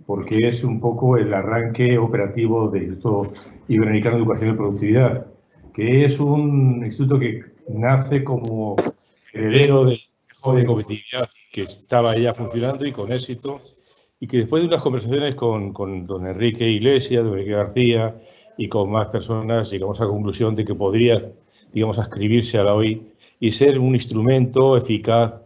porque es un poco el arranque operativo del Instituto Iberoamericano de Educación y Productividad, que es un instituto que nace como heredero del Consejo de Competitividad que estaba ya funcionando y con éxito, y que después de unas conversaciones con don Enrique Iglesias, don Enrique García y con más personas, llegamos a la conclusión de que podría, digamos, adscribirse a la OI y ser un instrumento eficaz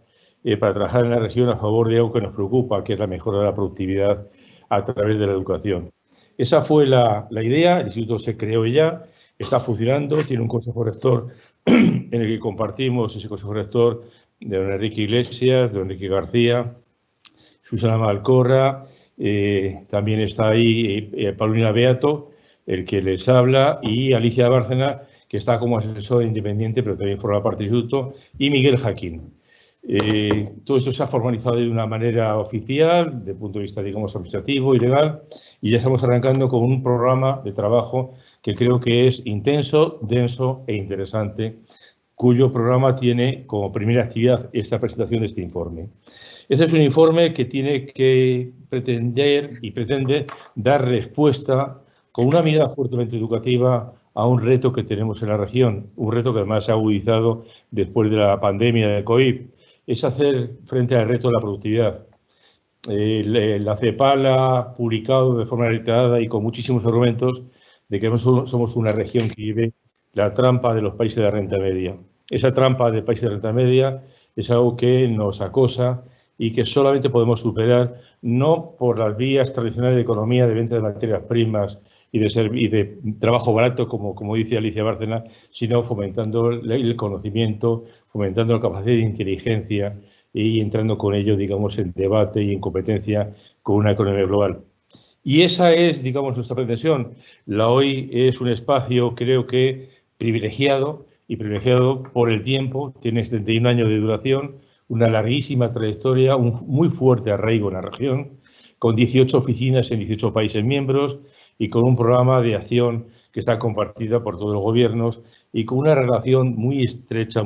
para trabajar en la región a favor de algo que nos preocupa, que es la mejora de la productividad a través de la educación. Esa fue la idea, el instituto se creó ya, está funcionando, tiene un consejo rector en el que compartimos ese consejo rector de don Enrique Iglesias, de don Enrique García, Susana Malcorra, también está ahí Paulina Beato, el que les habla, y Alicia Bárcena, que está como asesora independiente, pero también forma parte del instituto, y Miguel Jaquín. Todo esto se ha formalizado de una manera oficial, desde el punto de vista, digamos, administrativo y legal, y ya estamos arrancando con un programa de trabajo que creo que es intenso, denso e interesante, cuyo programa tiene como primera actividad esta presentación de este informe. Este es un informe que tiene que pretender y pretende dar respuesta con una mirada fuertemente educativa a un reto que tenemos en la región, un reto que además se ha agudizado después de la pandemia del COVID, es hacer frente al reto de la productividad. La CEPAL ha publicado de forma reiterada y con muchísimos argumentos de que somos una región que vive la trampa de los países de renta media. Esa trampa de países de renta media es algo que nos acosa y que solamente podemos superar no por las vías tradicionales de economía, de venta de materias primas y de trabajo barato, como dice Alicia Bárcena, sino fomentando el conocimiento, fomentando la capacidad de inteligencia y entrando con ello, digamos, en debate y en competencia con una economía global. Y esa es, digamos, nuestra pretensión. La OI es un espacio, creo que, privilegiado, y privilegiado por el tiempo, tiene 71 años de duración, una larguísima trayectoria, un muy fuerte arraigo en la región, con 18 oficinas en 18 países miembros y con un programa de acción que está compartida por todos los gobiernos y con una relación muy estrecha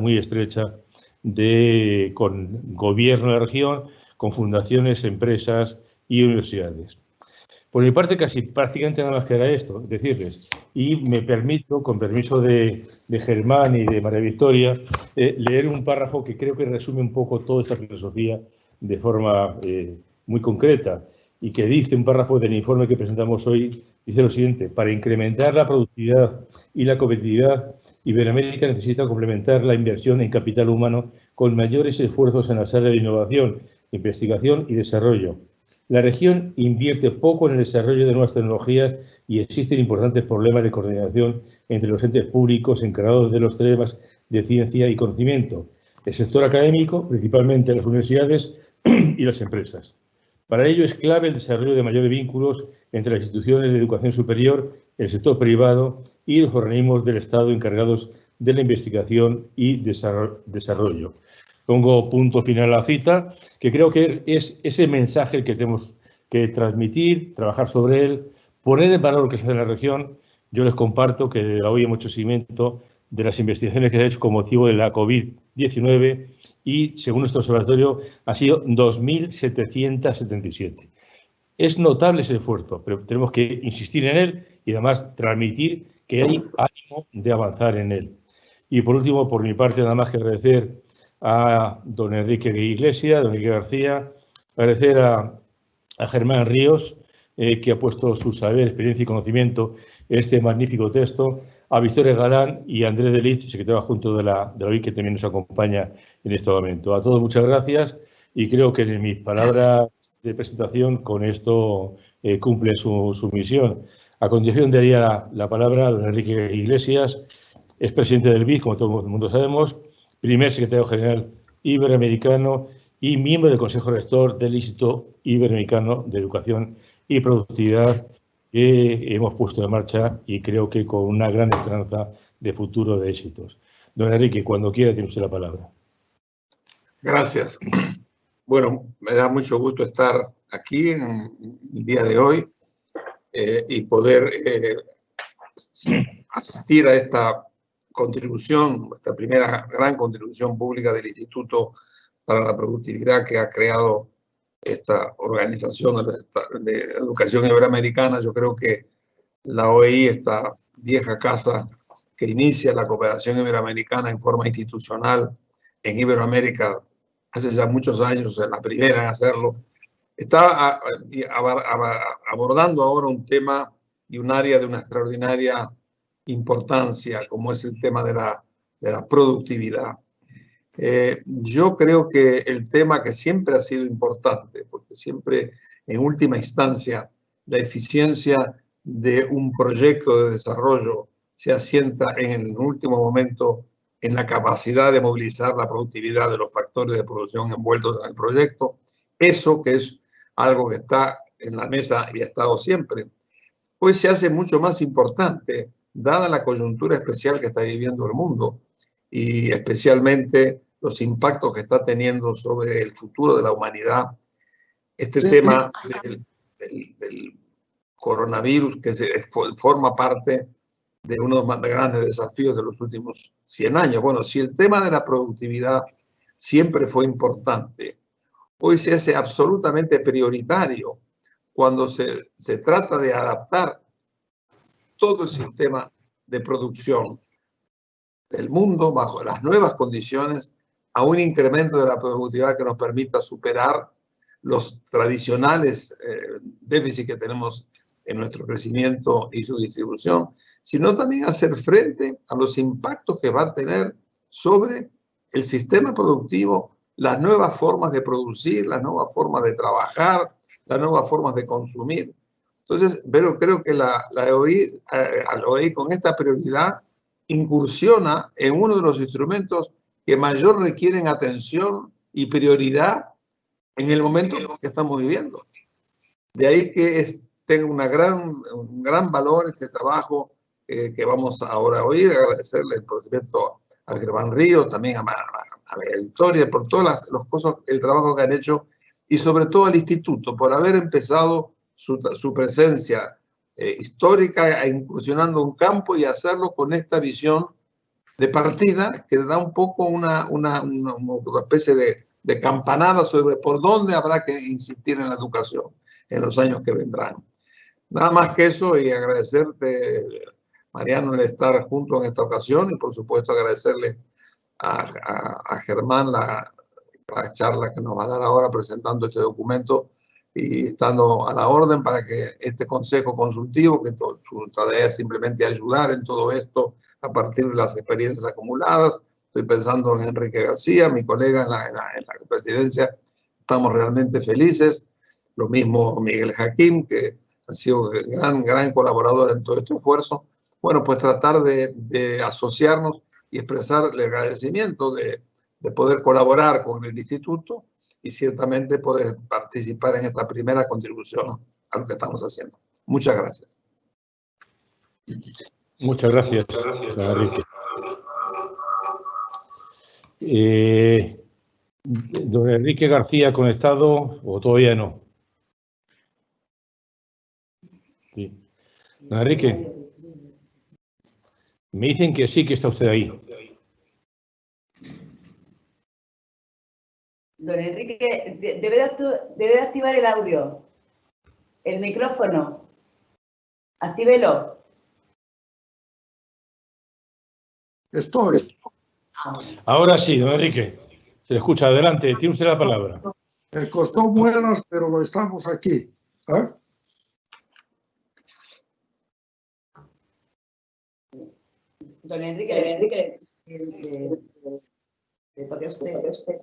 con gobierno de la región, con fundaciones, empresas y universidades. Por mi parte, casi prácticamente nada más queda esto, decirles. Y me permito, con permiso de Germán y de María Victoria, leer un párrafo que creo que resume un poco toda esta filosofía de forma muy concreta y que dice, un párrafo del informe que presentamos hoy, dice lo siguiente: para incrementar la productividad y la competitividad, Iberoamérica necesita complementar la inversión en capital humano con mayores esfuerzos en las áreas de innovación, investigación y desarrollo. La región invierte poco en el desarrollo de nuevas tecnologías y existen importantes problemas de coordinación entre los entes públicos encargados de los temas de ciencia y conocimiento, el sector académico, principalmente las universidades y las empresas. Para ello es clave el desarrollo de mayores vínculos entre las instituciones de educación superior, el sector privado y los organismos del Estado encargados de la investigación y desarrollo. Pongo punto final a la cita, que creo que es ese mensaje que tenemos que transmitir, trabajar sobre él, poner en valor lo que se hace en la región. Yo les comparto que de hoy hemos hecho seguimiento de las investigaciones que se han hecho con motivo de la COVID-19 y, según nuestro observatorio, ha sido 2.777. Es notable ese esfuerzo, pero tenemos que insistir en él y además transmitir que hay ánimo de avanzar en él. Y por último, por mi parte, nada más que agradecer a don Enrique Iglesias, don Enrique García, agradecer a Germán Ríos, que ha puesto su saber, experiencia y conocimiento en este magnífico texto, a Victoria Galán y a Andrés Delich, secretario adjunto de la OI, que también nos acompaña en este momento. A todos muchas gracias y creo que en mis palabras de presentación con esto cumple su misión. A continuación daría la palabra a don Enrique Iglesias, es presidente del BID, como todo el mundo sabemos, primer secretario general iberoamericano y miembro del Consejo Rector del Instituto Iberoamericano de Educación y Productividad, que hemos puesto en marcha y creo que con una gran esperanza de futuro de éxitos. Don Enrique, cuando quiera tiene usted la palabra. Gracias. Bueno, me da mucho gusto estar aquí en el día de hoy y poder asistir a esta contribución, esta primera gran contribución pública del Instituto para la Productividad que ha creado esta organización de educación iberoamericana. Yo creo que la OEI, esta vieja casa que inicia la cooperación iberoamericana en forma institucional en Iberoamérica hace ya muchos años, la primera en hacerlo, está abordando ahora un tema y un área de una extraordinaria importancia, como es el tema de la productividad. Yo creo que el tema que siempre ha sido importante, porque siempre en última instancia la eficiencia de un proyecto de desarrollo se asienta en el último momento en la capacidad de movilizar la productividad de los factores de producción envueltos en el proyecto. Eso que es algo que está en la mesa y ha estado siempre, hoy se hace mucho más importante, dada la coyuntura especial que está viviendo el mundo y especialmente los impactos que está teniendo sobre el futuro de la humanidad. Este tema del coronavirus, que forma parte de uno de los más grandes desafíos de los últimos 100 años. Bueno, si el tema de la productividad siempre fue importante, hoy se hace absolutamente prioritario cuando se trata de adaptar todo el sistema de producción del mundo bajo las nuevas condiciones a un incremento de la productividad que nos permita superar los tradicionales déficits que tenemos en nuestro crecimiento y su distribución, sino también hacer frente a los impactos que va a tener sobre el sistema productivo, las nuevas formas de producir, las nuevas formas de trabajar, las nuevas formas de consumir. Entonces, pero creo que la OEI con esta prioridad incursiona en uno de los instrumentos que mayor requieren atención y prioridad en el momento que estamos viviendo. De ahí que tenga un gran valor este trabajo que vamos ahora a oír. Agradecerle, por cierto, a Germán Ríos, también a la Victoria, por todas las cosas, el trabajo que han hecho, y sobre todo al Instituto, por haber empezado su presencia histórica, incursionando un campo y hacerlo con esta visión de partida que da un poco una especie de campanada sobre por dónde habrá que insistir en la educación en los años que vendrán. Nada más que eso, y agradecerte, Mariano, el estar junto en esta ocasión, y por supuesto agradecerle a Germán la charla que nos va a dar ahora presentando este documento y estando a la orden para que este consejo consultivo, que su tarea es simplemente ayudar en todo esto a partir de las experiencias acumuladas. Estoy pensando en Enrique García, mi colega en la presidencia. Estamos realmente felices. Lo mismo Miguel Hakim, que ha sido gran colaborador en todo este esfuerzo. Bueno, pues tratar de asociarnos y expresar el agradecimiento de poder colaborar con el Instituto y ciertamente poder participar en esta primera contribución a lo que estamos haciendo. Muchas gracias. Muchas gracias, Enrique. Don Enrique García, ¿conectado o todavía no? Sí. Don Enrique, me dicen que sí, que está usted ahí. Don Enrique, debe de activar el audio, el micrófono. Actívelo. Estoy. Ahora sí, don Enrique. Se le escucha. Adelante, tiene usted la palabra. Me costó muelas, pero lo estamos aquí. Don Enrique, le toque a usted.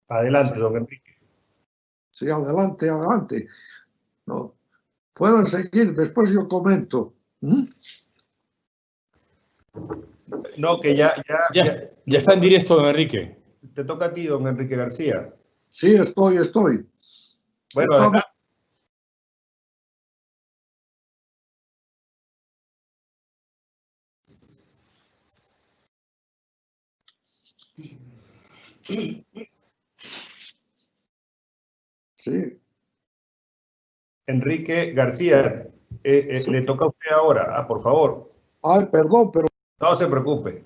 Adelante, don Enrique. Sí, adelante, adelante. No, pueden seguir, después yo comento. No, que ya está en directo, don Enrique. Te toca a ti, don Enrique García. Sí, estoy. Bueno, estamos... Sí. Enrique García, sí. Le toca a usted ahora, por favor. Ay, perdón, pero... No se preocupe.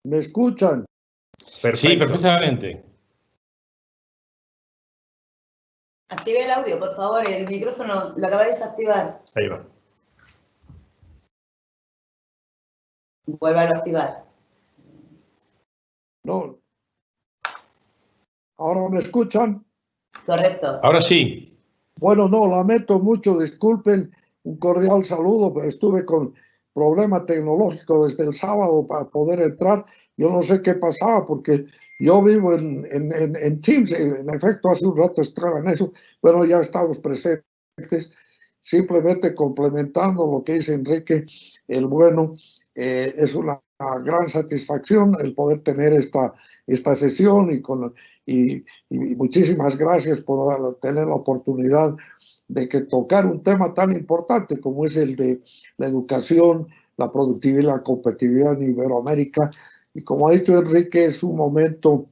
¿Me escuchan? Perfecto. Sí, perfectamente. Active el audio, por favor. El micrófono lo acaba de desactivar. Ahí va. Vuelva a activar. No. ¿Ahora me escuchan? Correcto. Ahora sí. Bueno, no, lamento mucho, disculpen, un cordial saludo, pero estuve con problema tecnológico desde el sábado para poder entrar. Yo no sé qué pasaba porque yo vivo en Teams, en efecto, hace un rato estaba en eso, pero ya estamos presentes, simplemente complementando lo que dice Enrique, el bueno, es una gran satisfacción el poder tener esta sesión y muchísimas gracias por tener la oportunidad de que tocar un tema tan importante como es el de la educación, la productividad y la competitividad en Iberoamérica. Y como ha dicho Enrique, es un momento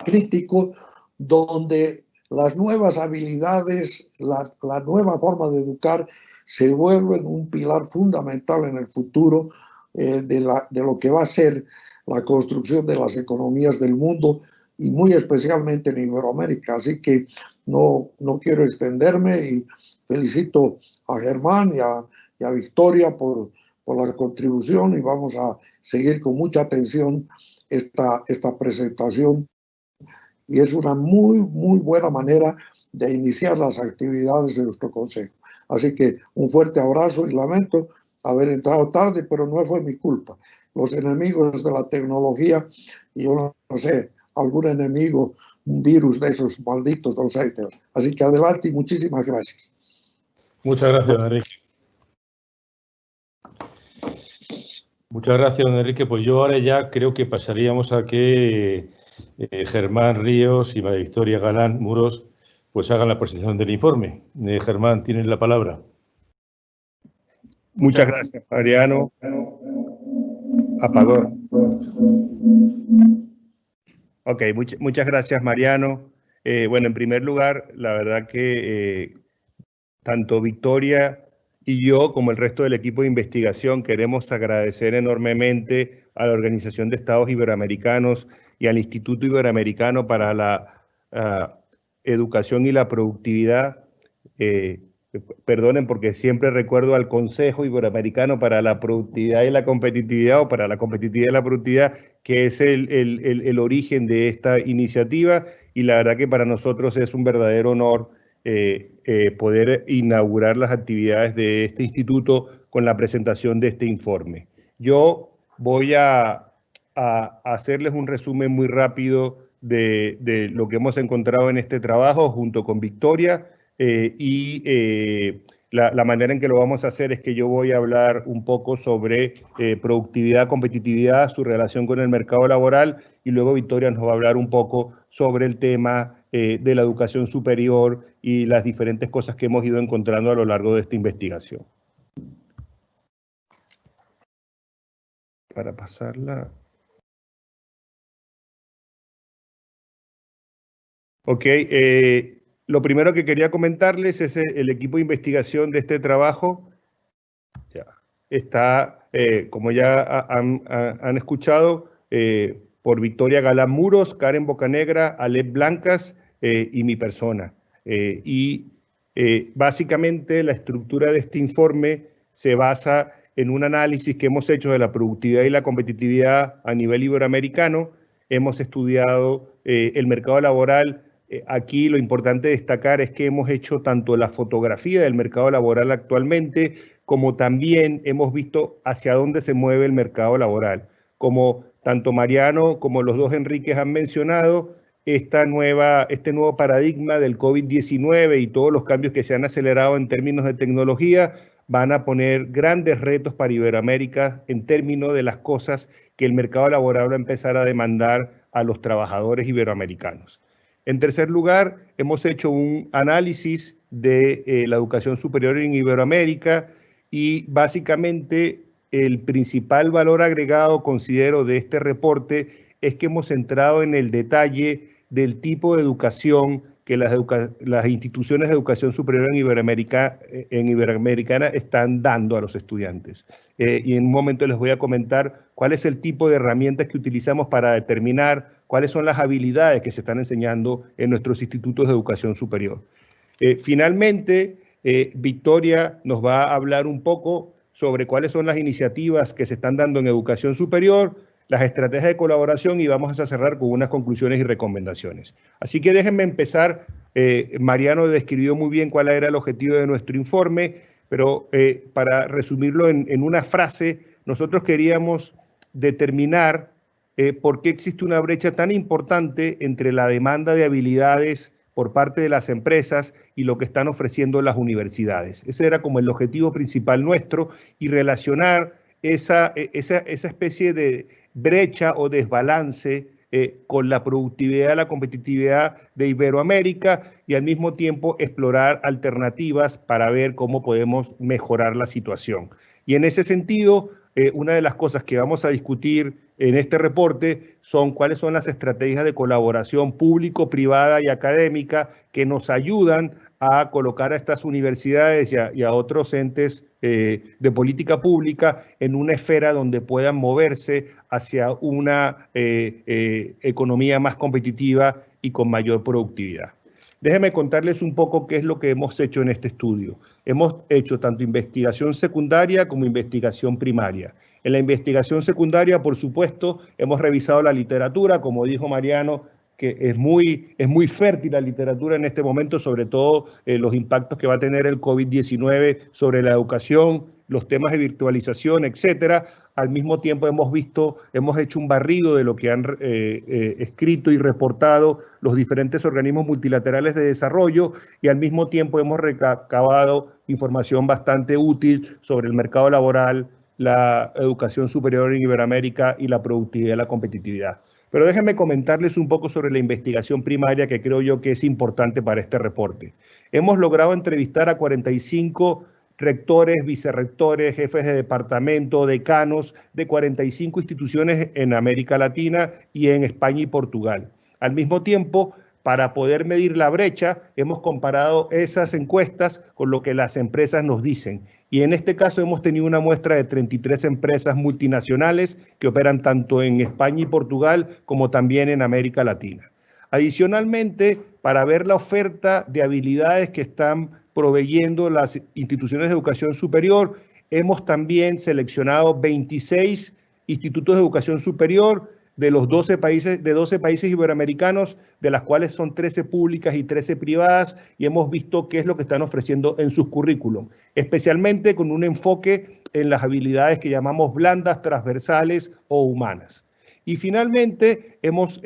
crítico donde las nuevas habilidades, la nueva forma de educar se vuelven un pilar fundamental en el futuro de lo que va a ser la construcción de las economías del mundo y muy especialmente en Iberoamérica. Así que no quiero extenderme y felicito a Germán y a Victoria por la contribución y vamos a seguir con mucha atención esta presentación y es una muy buena manera de iniciar las actividades de nuestro consejo. Así que un fuerte abrazo y lamento haber entrado tarde, pero no fue mi culpa. Los enemigos de la tecnología, yo no sé, algún enemigo, un virus de esos malditos, no sé. Así que adelante y muchísimas gracias. Muchas gracias, don Enrique. Muchas gracias, don Enrique. Pues yo ahora ya creo que pasaríamos a que Germán Ríos y María Victoria Galán Muros pues hagan la presentación del informe. Germán, tienes la palabra. Muchas gracias, Mariano. Apagó. Ok, muchas gracias, Mariano. Bueno, en primer lugar, la verdad que tanto Victoria y yo, como el resto del equipo de investigación, queremos agradecer enormemente a la Organización de Estados Iberoamericanos y al Instituto Iberoamericano para la Educación y la Productividad. Perdonen porque siempre recuerdo al Consejo Iberoamericano para la Productividad y la Competitividad, o para la Competitividad y la Productividad, que es el origen de esta iniciativa, y la verdad que para nosotros es un verdadero honor poder inaugurar las actividades de este instituto con la presentación de este informe. Yo voy a hacerles un resumen muy rápido de lo que hemos encontrado en este trabajo junto con Victoria, la manera en que lo vamos a hacer es que yo voy a hablar un poco sobre productividad, competitividad, su relación con el mercado laboral, y luego Victoria nos va a hablar un poco sobre el tema de la educación superior y las diferentes cosas que hemos ido encontrando a lo largo de esta investigación. Para pasarla. Ok, lo primero que quería comentarles es el equipo de investigación de este trabajo. Ya está, como ya han escuchado, por Victoria Galán Muros, Karen Bocanegra, Alep Blancas y mi persona. Básicamente la estructura de este informe se basa en un análisis que hemos hecho de la productividad y la competitividad a nivel iberoamericano. Hemos estudiado el mercado laboral. Aquí lo importante destacar es que hemos hecho tanto la fotografía del mercado laboral actualmente, como también hemos visto hacia dónde se mueve el mercado laboral. Como tanto Mariano como los dos Enríquez han mencionado, este nuevo paradigma del COVID-19 y todos los cambios que se han acelerado en términos de tecnología van a poner grandes retos para Iberoamérica en términos de las cosas que el mercado laboral va a empezar a demandar a los trabajadores iberoamericanos. En tercer lugar, hemos hecho un análisis de la educación superior en Iberoamérica y básicamente el principal valor agregado, considero, de este reporte es que hemos entrado en el detalle del tipo de educación que las instituciones de educación superior en Iberoamericana están dando a los estudiantes. Y en un momento les voy a comentar cuál es el tipo de herramientas que utilizamos para determinar cuáles son las habilidades que se están enseñando en nuestros institutos de educación superior. Finalmente, Victoria nos va a hablar un poco sobre cuáles son las iniciativas que se están dando en educación superior, las estrategias de colaboración y vamos a cerrar con unas conclusiones y recomendaciones. Así que déjenme empezar. Mariano describió muy bien cuál era el objetivo de nuestro informe, pero para resumirlo en una frase, nosotros queríamos determinar por qué existe una brecha tan importante entre la demanda de habilidades por parte de las empresas y lo que están ofreciendo las universidades. Ese era como el objetivo principal nuestro y relacionar esa especie de brecha o desbalance con la productividad, la competitividad de Iberoamérica y al mismo tiempo explorar alternativas para ver cómo podemos mejorar la situación. Y en ese sentido, una de las cosas que vamos a discutir en este reporte son cuáles son las estrategias de colaboración público, privada y académica que nos ayudan a colocar a estas universidades y a otros entes de política pública en una esfera donde puedan moverse hacia una economía más competitiva y con mayor productividad. Déjenme contarles un poco qué es lo que hemos hecho en este estudio. Hemos hecho tanto investigación secundaria como investigación primaria. En la investigación secundaria, por supuesto, hemos revisado la literatura, como dijo Mariano, que es muy fértil la literatura en este momento, sobre todo los impactos que va a tener el COVID-19 sobre la educación, los temas de virtualización, etcétera. Al mismo tiempo hemos hecho un barrido de lo que han escrito y reportado los diferentes organismos multilaterales de desarrollo y al mismo tiempo hemos recabado información bastante útil sobre el mercado laboral, la educación superior en Iberoamérica y la productividad y la competitividad. Pero déjenme comentarles un poco sobre la investigación primaria que creo yo que es importante para este reporte. Hemos logrado entrevistar a 45 rectores, vicerrectores, jefes de departamento, decanos de 45 instituciones en América Latina y en España y Portugal. Al mismo tiempo, para poder medir la brecha, hemos comparado esas encuestas con lo que las empresas nos dicen. Y en este caso hemos tenido una muestra de 33 empresas multinacionales que operan tanto en España y Portugal como también en América Latina. Adicionalmente, para ver la oferta de habilidades que están proveyendo las instituciones de educación superior, hemos también seleccionado 26 institutos de educación superior de los 12 países iberoamericanos, de las cuales son 13 públicas y 13 privadas, y hemos visto qué es lo que están ofreciendo en sus currículum, especialmente con un enfoque en las habilidades que llamamos blandas, transversales o humanas. Y finalmente hemos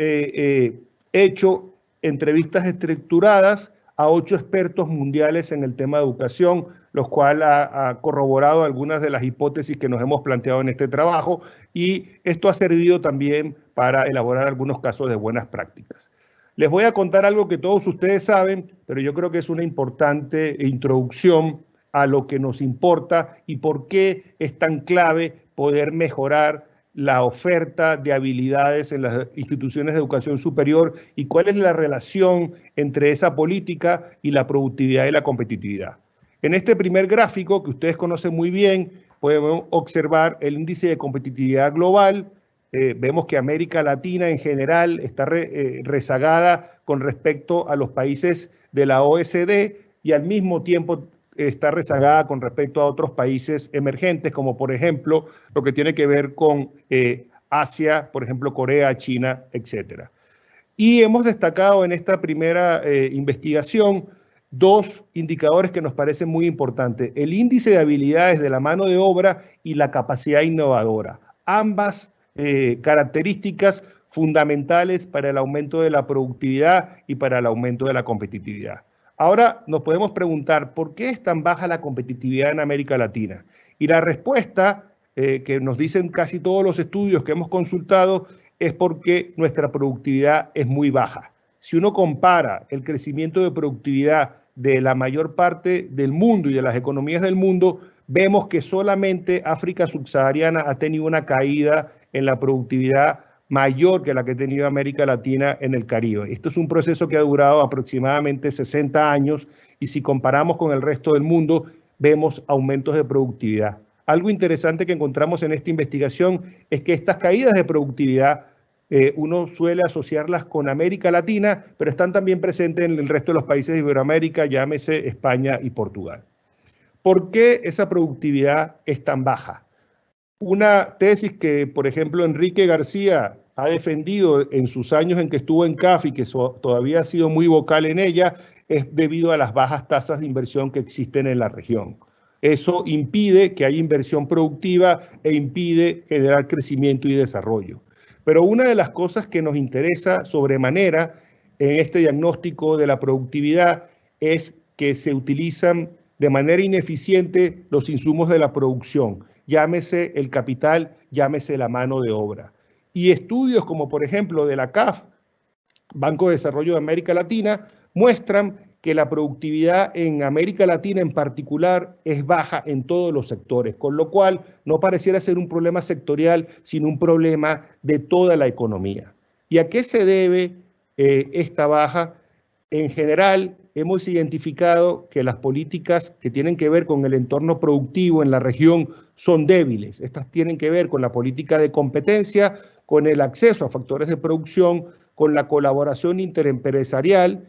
hecho entrevistas estructuradas a 8 expertos mundiales en el tema de educación, los cuales ha corroborado algunas de las hipótesis que nos hemos planteado en este trabajo y esto ha servido también para elaborar algunos casos de buenas prácticas. Les voy a contar algo que todos ustedes saben, pero yo creo que es una importante introducción a lo que nos importa y por qué es tan clave poder mejorar la oferta de habilidades en las instituciones de educación superior y cuál es la relación entre esa política y la productividad y la competitividad. En este primer gráfico, que ustedes conocen muy bien, podemos observar el índice de competitividad global. Vemos que América Latina en general está rezagada con respecto a los países de la OECD y al mismo tiempo está rezagada con respecto a otros países emergentes, como por ejemplo lo que tiene que ver con Asia, por ejemplo Corea, China, etc. Y hemos destacado en esta primera investigación 2 indicadores que nos parecen muy importantes: el índice de habilidades de la mano de obra y la capacidad innovadora. Ambas características fundamentales para el aumento de la productividad y para el aumento de la competitividad. Ahora nos podemos preguntar, ¿por qué es tan baja la competitividad en América Latina? Y la respuesta que nos dicen casi todos los estudios que hemos consultado es porque nuestra productividad es muy baja. Si uno compara el crecimiento de productividad de la mayor parte del mundo y de las economías del mundo, vemos que solamente África subsahariana ha tenido una caída en la productividad mayor que la que ha tenido América Latina en el Caribe. Esto es un proceso que ha durado aproximadamente 60 años y si comparamos con el resto del mundo, vemos aumentos de productividad. Algo interesante que encontramos en esta investigación es que estas caídas de productividad uno suele asociarlas con América Latina, pero están también presentes en el resto de los países de Iberoamérica, llámese España y Portugal. ¿Por qué esa productividad es tan baja? Una tesis que, por ejemplo, Enrique García ha defendido en sus años en que estuvo en CAF y que todavía ha sido muy vocal en ella, es debido a las bajas tasas de inversión que existen en la región. Eso impide que haya inversión productiva e impide generar crecimiento y desarrollo. Pero una de las cosas que nos interesa sobremanera en este diagnóstico de la productividad es que se utilizan de manera ineficiente los insumos de la producción, llámese el capital, llámese la mano de obra. Y estudios como por ejemplo de la CAF, Banco de Desarrollo de América Latina, muestran que la productividad en América Latina en particular es baja en todos los sectores, con lo cual no pareciera ser un problema sectorial, sino un problema de toda la economía. ¿Y a qué se debe esta baja? En general, hemos identificado que las políticas que tienen que ver con el entorno productivo en la región son débiles. Estas tienen que ver con la política de competencia, con el acceso a factores de producción, con la colaboración interempresarial,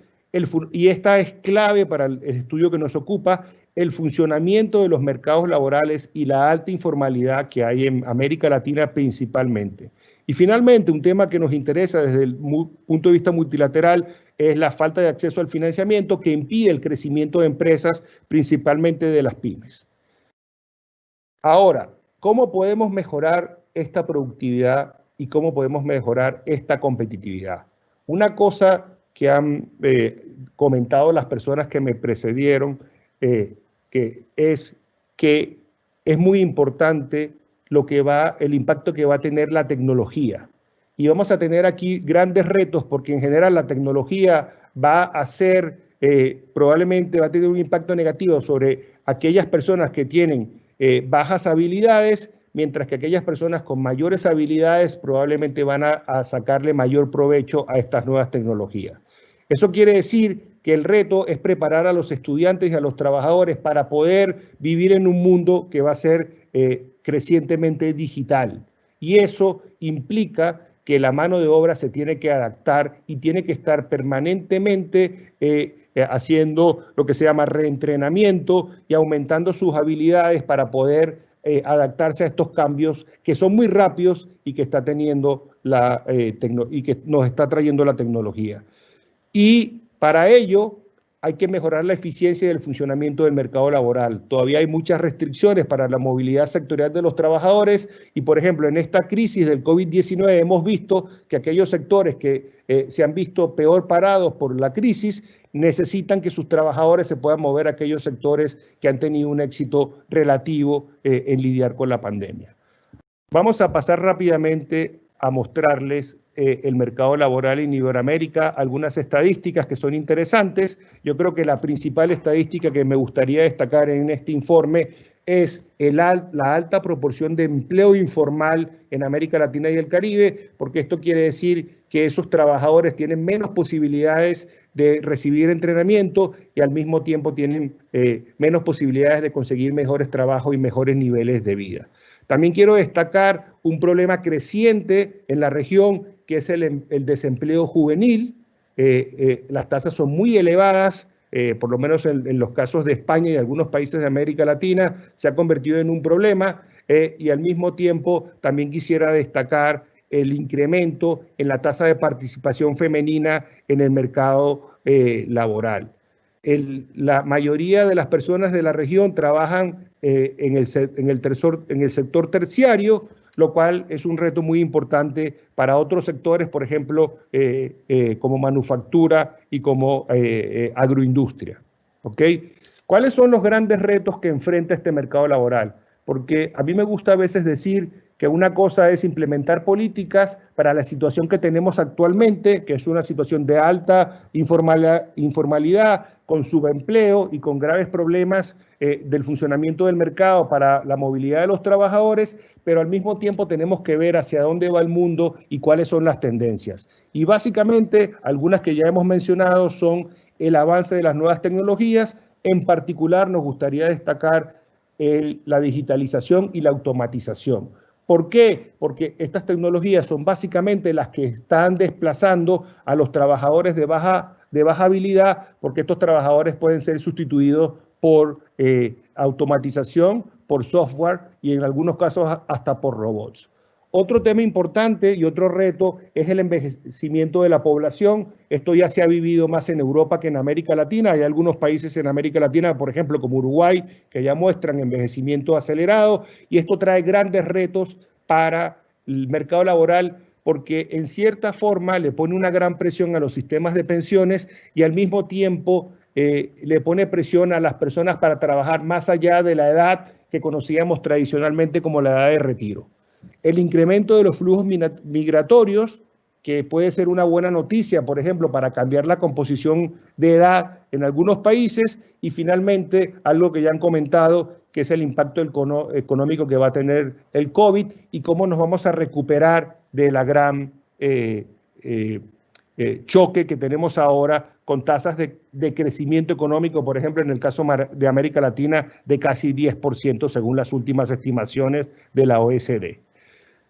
y esta es clave para el estudio que nos ocupa, el funcionamiento de los mercados laborales y la alta informalidad que hay en América Latina principalmente. Y finalmente, un tema que nos interesa desde el punto de vista multilateral es la falta de acceso al financiamiento que impide el crecimiento de empresas, principalmente de las pymes. Ahora, ¿cómo podemos mejorar esta productividad y cómo podemos mejorar esta competitividad? Una cosa que han comentado las personas que me precedieron, que es muy importante el impacto que va a tener la tecnología. Y vamos a tener aquí grandes retos porque en general la tecnología va a ser, probablemente va a tener un impacto negativo sobre aquellas personas que tienen bajas habilidades, mientras que aquellas personas con mayores habilidades probablemente van a sacarle mayor provecho a estas nuevas tecnologías. Eso quiere decir que el reto es preparar a los estudiantes y a los trabajadores para poder vivir en un mundo que va a ser crecientemente digital. Y eso implica que la mano de obra se tiene que adaptar y tiene que estar permanentemente haciendo lo que se llama reentrenamiento y aumentando sus habilidades para poder adaptarse a estos cambios que son muy rápidos y que está teniendo y que nos está trayendo la tecnología. Y para ello hay que mejorar la eficiencia del funcionamiento del mercado laboral. Todavía hay muchas restricciones para la movilidad sectorial de los trabajadores y, por ejemplo, en esta crisis del COVID-19 hemos visto que aquellos sectores que se han visto peor parados por la crisis necesitan que sus trabajadores se puedan mover a aquellos sectores que han tenido un éxito relativo en lidiar con la pandemia. Vamos a pasar rápidamente a mostrarles el mercado laboral en Iberoamérica, algunas estadísticas que son interesantes. Yo creo que la principal estadística que me gustaría destacar en este informe es la alta proporción de empleo informal en América Latina y el Caribe, porque esto quiere decir que esos trabajadores tienen menos posibilidades de recibir entrenamiento y al mismo tiempo tienen menos posibilidades de conseguir mejores trabajos y mejores niveles de vida. También quiero destacar un problema creciente en la región, que es el desempleo juvenil. Las tasas son muy elevadas, por lo menos en los casos de España y algunos países de América Latina, se ha convertido en un problema y al mismo tiempo también quisiera destacar el incremento en la tasa de participación femenina en el mercado laboral. La mayoría de las personas de la región trabajan en el sector terciario, lo cual es un reto muy importante para otros sectores, por ejemplo, como manufactura y como agroindustria. ¿Okay? ¿Cuáles son los grandes retos que enfrenta este mercado laboral? Porque a mí me gusta a veces decir que una cosa es implementar políticas para la situación que tenemos actualmente, que es una situación de alta informalidad, con subempleo y con graves problemas del funcionamiento del mercado para la movilidad de los trabajadores, pero al mismo tiempo tenemos que ver hacia dónde va el mundo y cuáles son las tendencias. Y básicamente, algunas que ya hemos mencionado son el avance de las nuevas tecnologías. En particular, nos gustaría destacar la digitalización y la automatización. ¿Por qué? Porque estas tecnologías son básicamente las que están desplazando a los trabajadores de baja habilidad, porque estos trabajadores pueden ser sustituidos por automatización, por software y en algunos casos hasta por robots. Otro tema importante y otro reto es el envejecimiento de la población. Esto ya se ha vivido más en Europa que en América Latina. Hay algunos países en América Latina, por ejemplo, como Uruguay, que ya muestran envejecimiento acelerado, y esto trae grandes retos para el mercado laboral porque en cierta forma le pone una gran presión a los sistemas de pensiones y al mismo tiempo le pone presión a las personas para trabajar más allá de la edad que conocíamos tradicionalmente como la edad de retiro. El incremento de los flujos migratorios, que puede ser una buena noticia, por ejemplo, para cambiar la composición de edad en algunos países, y finalmente algo que ya han comentado, que es el impacto económico que va a tener el COVID y cómo nos vamos a recuperar de la gran choque que tenemos ahora con tasas de crecimiento económico, por ejemplo, en el caso de América Latina, de casi 10%, según las últimas estimaciones de la OECD.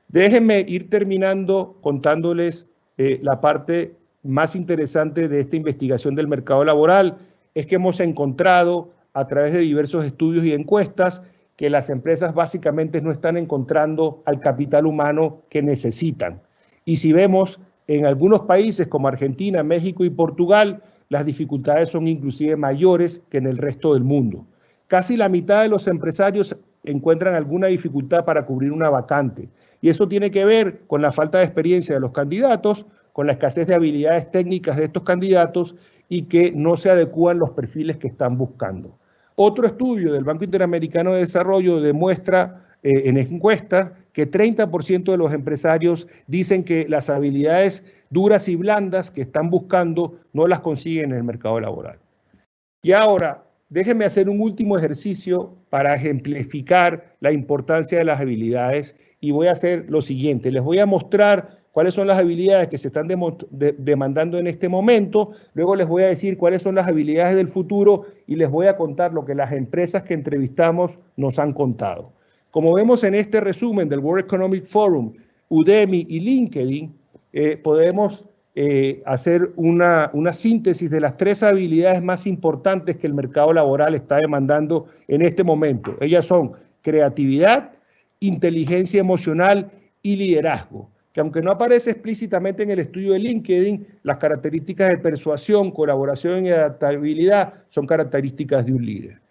Déjenme ir terminando contándoles la parte más interesante de esta investigación del mercado laboral. Es que hemos encontrado a través de diversos estudios y encuestas que las empresas básicamente no están encontrando al capital humano que necesitan. Y si vemos en algunos países como Argentina, México y Portugal, las dificultades son inclusive mayores que en el resto del mundo. Casi la mitad de los empresarios encuentran alguna dificultad para cubrir una vacante. Y eso tiene que ver con la falta de experiencia de los candidatos, con la escasez de habilidades técnicas de estos candidatos y que no se adecúan los perfiles que están buscando. Otro estudio del Banco Interamericano de Desarrollo demuestra en encuestas que 30% de los empresarios dicen que las habilidades duras y blandas que están buscando no las consiguen en el mercado laboral. Y ahora, déjenme hacer un último ejercicio para ejemplificar la importancia de las habilidades y voy a hacer lo siguiente. Les voy a mostrar cuáles son las habilidades que se están demandando en este momento, luego les voy a decir cuáles son las habilidades del futuro y les voy a contar lo que las empresas que entrevistamos nos han contado. Como vemos en este resumen del World Economic Forum, Udemy y LinkedIn, podemos hacer una síntesis de las 3 habilidades más importantes que el mercado laboral está demandando en este momento. Ellas son creatividad, inteligencia emocional y liderazgo, que aunque no aparece explícitamente en el estudio de LinkedIn, las características de persuasión, colaboración y adaptabilidad son características de un líder.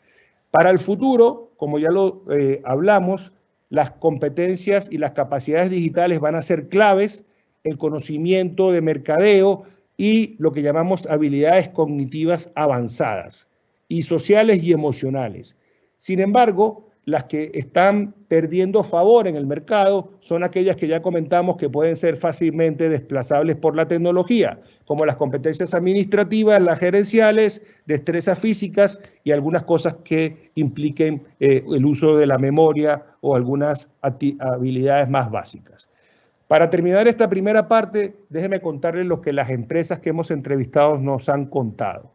Para el futuro, como ya lo hablamos, las competencias y las capacidades digitales van a ser claves, el conocimiento de mercadeo y lo que llamamos habilidades cognitivas avanzadas y sociales y emocionales. Sin embargo, las que están perdiendo favor en el mercado son aquellas que ya comentamos que pueden ser fácilmente desplazables por la tecnología, como las competencias administrativas, las gerenciales, destrezas físicas y algunas cosas que impliquen el uso de la memoria o algunas habilidades más básicas. Para terminar esta primera parte, déjenme contarles lo que las empresas que hemos entrevistado nos han contado.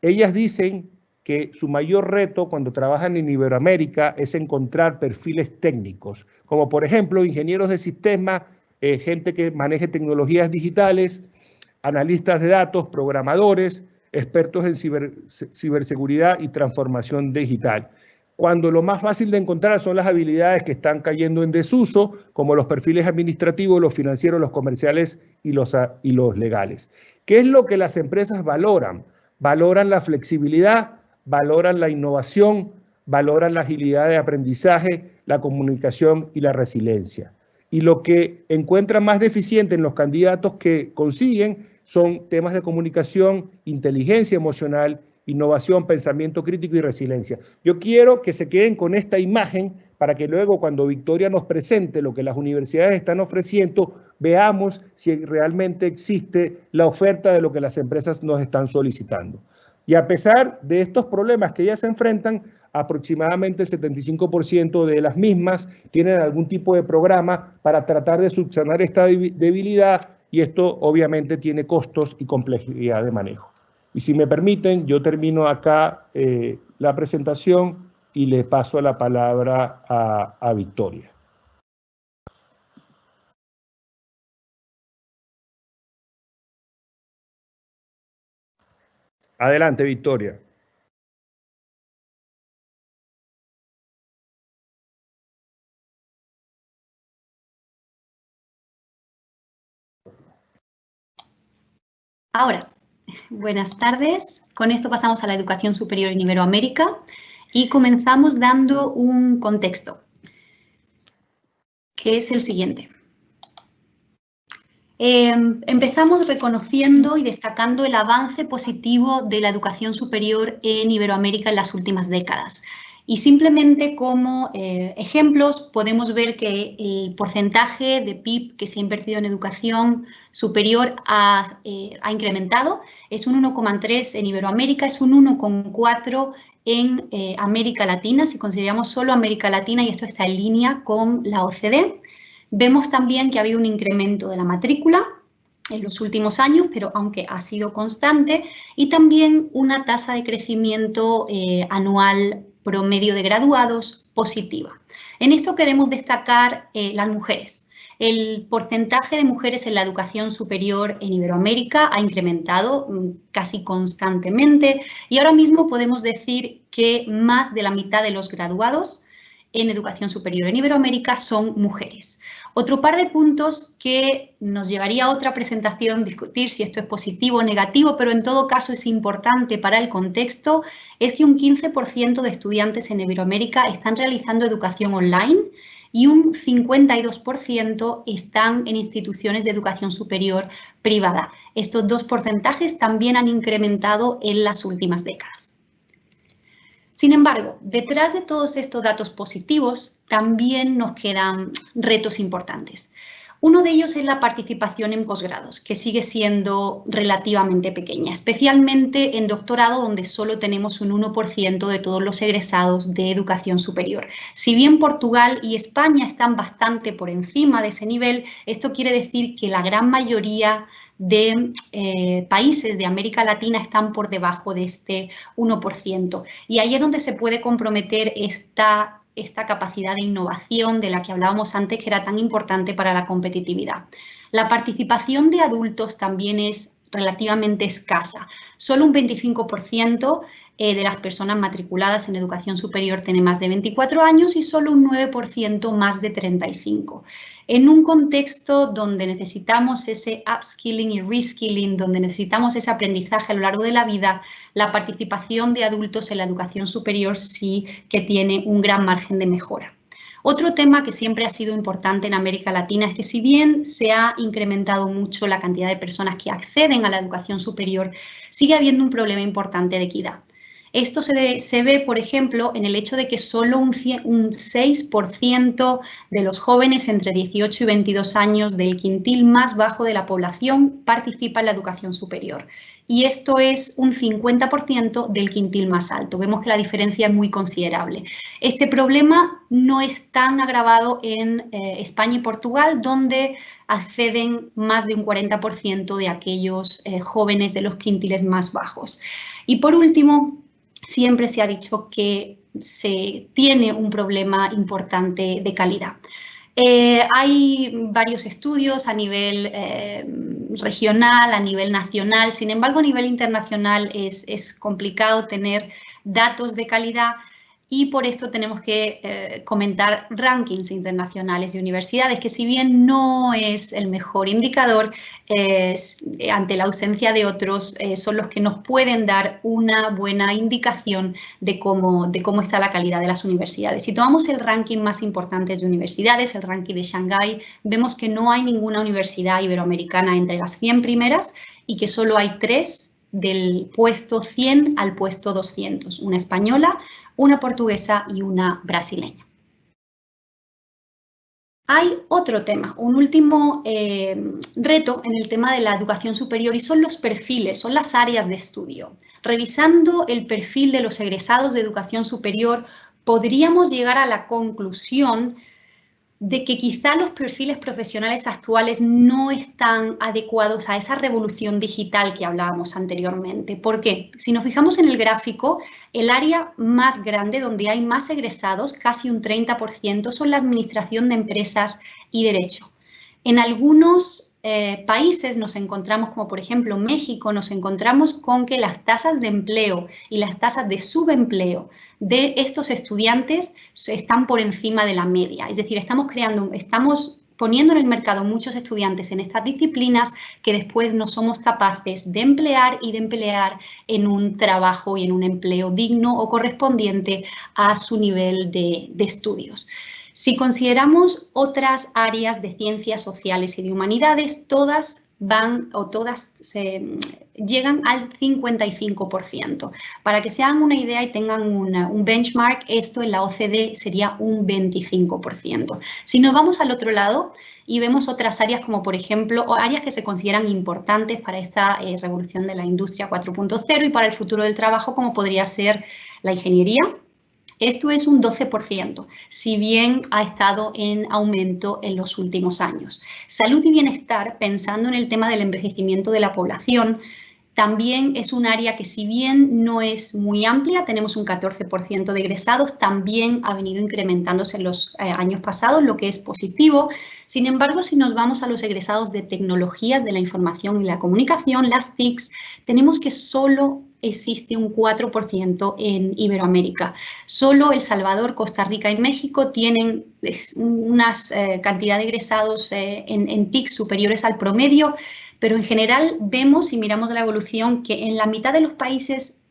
Ellas dicen que su mayor reto cuando trabajan en Iberoamérica es encontrar perfiles técnicos, como por ejemplo ingenieros de sistemas, gente que maneje tecnologías digitales, analistas de datos, programadores, expertos en ciberseguridad y transformación digital. Cuando lo más fácil de encontrar son las habilidades que están cayendo en desuso, como los perfiles administrativos, los financieros, los comerciales y los legales. ¿Qué es lo que las empresas valoran? Valoran la flexibilidad, valoran la innovación, valoran la agilidad de aprendizaje, la comunicación y la resiliencia. Y lo que encuentran más deficiente en los candidatos que consiguen son temas de comunicación, inteligencia emocional, innovación, pensamiento crítico y resiliencia. Yo quiero que se queden con esta imagen para que luego cuando Victoria nos presente lo que las universidades están ofreciendo, veamos si realmente existe la oferta de lo que las empresas nos están solicitando. Y a pesar de estos problemas que ellas se enfrentan, aproximadamente el 75% de las mismas tienen algún tipo de programa para tratar de subsanar esta debilidad, y esto obviamente tiene costos y complejidad de manejo. Y si me permiten, yo termino acá la presentación y le paso la palabra a Victoria. Adelante, Victoria. Ahora, buenas tardes. Con esto pasamos a la educación superior en Iberoamérica y comenzamos dando un contexto, que es el siguiente. Empezamos reconociendo y destacando el avance positivo de la educación superior en Iberoamérica en las últimas décadas. Y simplemente como ejemplos podemos ver que el porcentaje de PIB que se ha invertido en educación superior ha incrementado. Es un 1,3 en Iberoamérica, es un 1,4 en América Latina, si consideramos solo América Latina, y esto está en línea con la OCDE. Vemos también que ha habido un incremento de la matrícula en los últimos años, pero aunque ha sido constante, y también una tasa de crecimiento anual promedio de graduados positiva. En esto queremos destacar las mujeres. El porcentaje de mujeres en la educación superior en Iberoamérica ha incrementado casi constantemente, y ahora mismo podemos decir que más de la mitad de los graduados en educación superior en Iberoamérica son mujeres. Otro par de puntos que nos llevaría a otra presentación discutir si esto es positivo o negativo, pero en todo caso es importante para el contexto, es que un 15% de estudiantes en Iberoamérica están realizando educación online y un 52% están en instituciones de educación superior privada. Estos dos porcentajes también han incrementado en las últimas décadas. Sin embargo, detrás de todos estos datos positivos también nos quedan retos importantes. Uno de ellos es la participación en posgrados, que sigue siendo relativamente pequeña, especialmente en doctorado, donde solo tenemos un 1% de todos los egresados de educación superior. Si bien Portugal y España están bastante por encima de ese nivel, esto quiere decir que la gran mayoría de países de América Latina están por debajo de este 1%. Y ahí es donde se puede comprometer esta capacidad de innovación de la que hablábamos antes, que era tan importante para la competitividad. La participación de adultos también es relativamente escasa. Solo un 25% de las personas matriculadas en educación superior tiene más de 24 años y solo un 9% más de 35. En un contexto donde necesitamos ese upskilling y reskilling, donde necesitamos ese aprendizaje a lo largo de la vida, la participación de adultos en la educación superior sí que tiene un gran margen de mejora. Otro tema que siempre ha sido importante en América Latina es que si bien se ha incrementado mucho la cantidad de personas que acceden a la educación superior, sigue habiendo un problema importante de equidad. Esto se ve, por ejemplo, en el hecho de que solo un 6% de los jóvenes entre 18 y 22 años del quintil más bajo de la población participa en la educación superior. Y esto es un 50% del quintil más alto. Vemos que la diferencia es muy considerable. Este problema no es tan agravado en España y Portugal, donde acceden más de un 40% de aquellos jóvenes de los quintiles más bajos. Y por último, siempre se ha dicho que se tiene un problema importante de calidad. Hay varios estudios a nivel regional, a nivel nacional. Sin embargo, a nivel internacional es complicado tener datos de calidad, y por esto tenemos que comentar rankings internacionales de universidades, que si bien no es el mejor indicador, ante la ausencia de otros, son los que nos pueden dar una buena indicación de cómo está la calidad de las universidades. Si tomamos el ranking más importante de universidades, el ranking de Shanghái, vemos que no hay ninguna universidad iberoamericana entre las 100 primeras y que solo hay 3 del puesto 100 al puesto 200, una española, una portuguesa y una brasileña. Hay otro tema, un último reto en el tema de la educación superior y son los perfiles, son las áreas de estudio. Revisando el perfil de los egresados de educación superior, podríamos llegar a la conclusión de que quizá los perfiles profesionales actuales no están adecuados a esa revolución digital que hablábamos anteriormente. ¿Por qué? Si nos fijamos en el gráfico, el área más grande donde hay más egresados, casi un 30%, son la administración de empresas y derecho. En algunos países nos encontramos, como por ejemplo México, nos encontramos con que las tasas de empleo y las tasas de subempleo de estos estudiantes están por encima de la media. Es decir, estamos poniendo en el mercado muchos estudiantes en estas disciplinas que después no somos capaces de emplear y de emplear en un trabajo y en un empleo digno o correspondiente a su nivel de estudios. Si consideramos otras áreas de ciencias sociales y de humanidades, todas llegan al 55%. Para que se hagan una idea y tengan un benchmark, esto en la OCDE sería un 25%. Si nos vamos al otro lado y vemos otras áreas como, por ejemplo, áreas que se consideran importantes para esta revolución de la industria 4.0 y para el futuro del trabajo, como podría ser la ingeniería, esto es un 12%, si bien ha estado en aumento en los últimos años. Salud y bienestar, pensando en el tema del envejecimiento de la población, también es un área que, si bien no es muy amplia, tenemos un 14% de egresados, también ha venido incrementándose en los años pasados, lo que es positivo. Sin embargo, si nos vamos a los egresados de tecnologías de la información y la comunicación, las TICs, tenemos que solo existe un 4% en Iberoamérica. Solo El Salvador, Costa Rica y México tienen una cantidad de egresados en TIC superiores al promedio, pero en general vemos, si miramos la evolución, que en la mitad de los países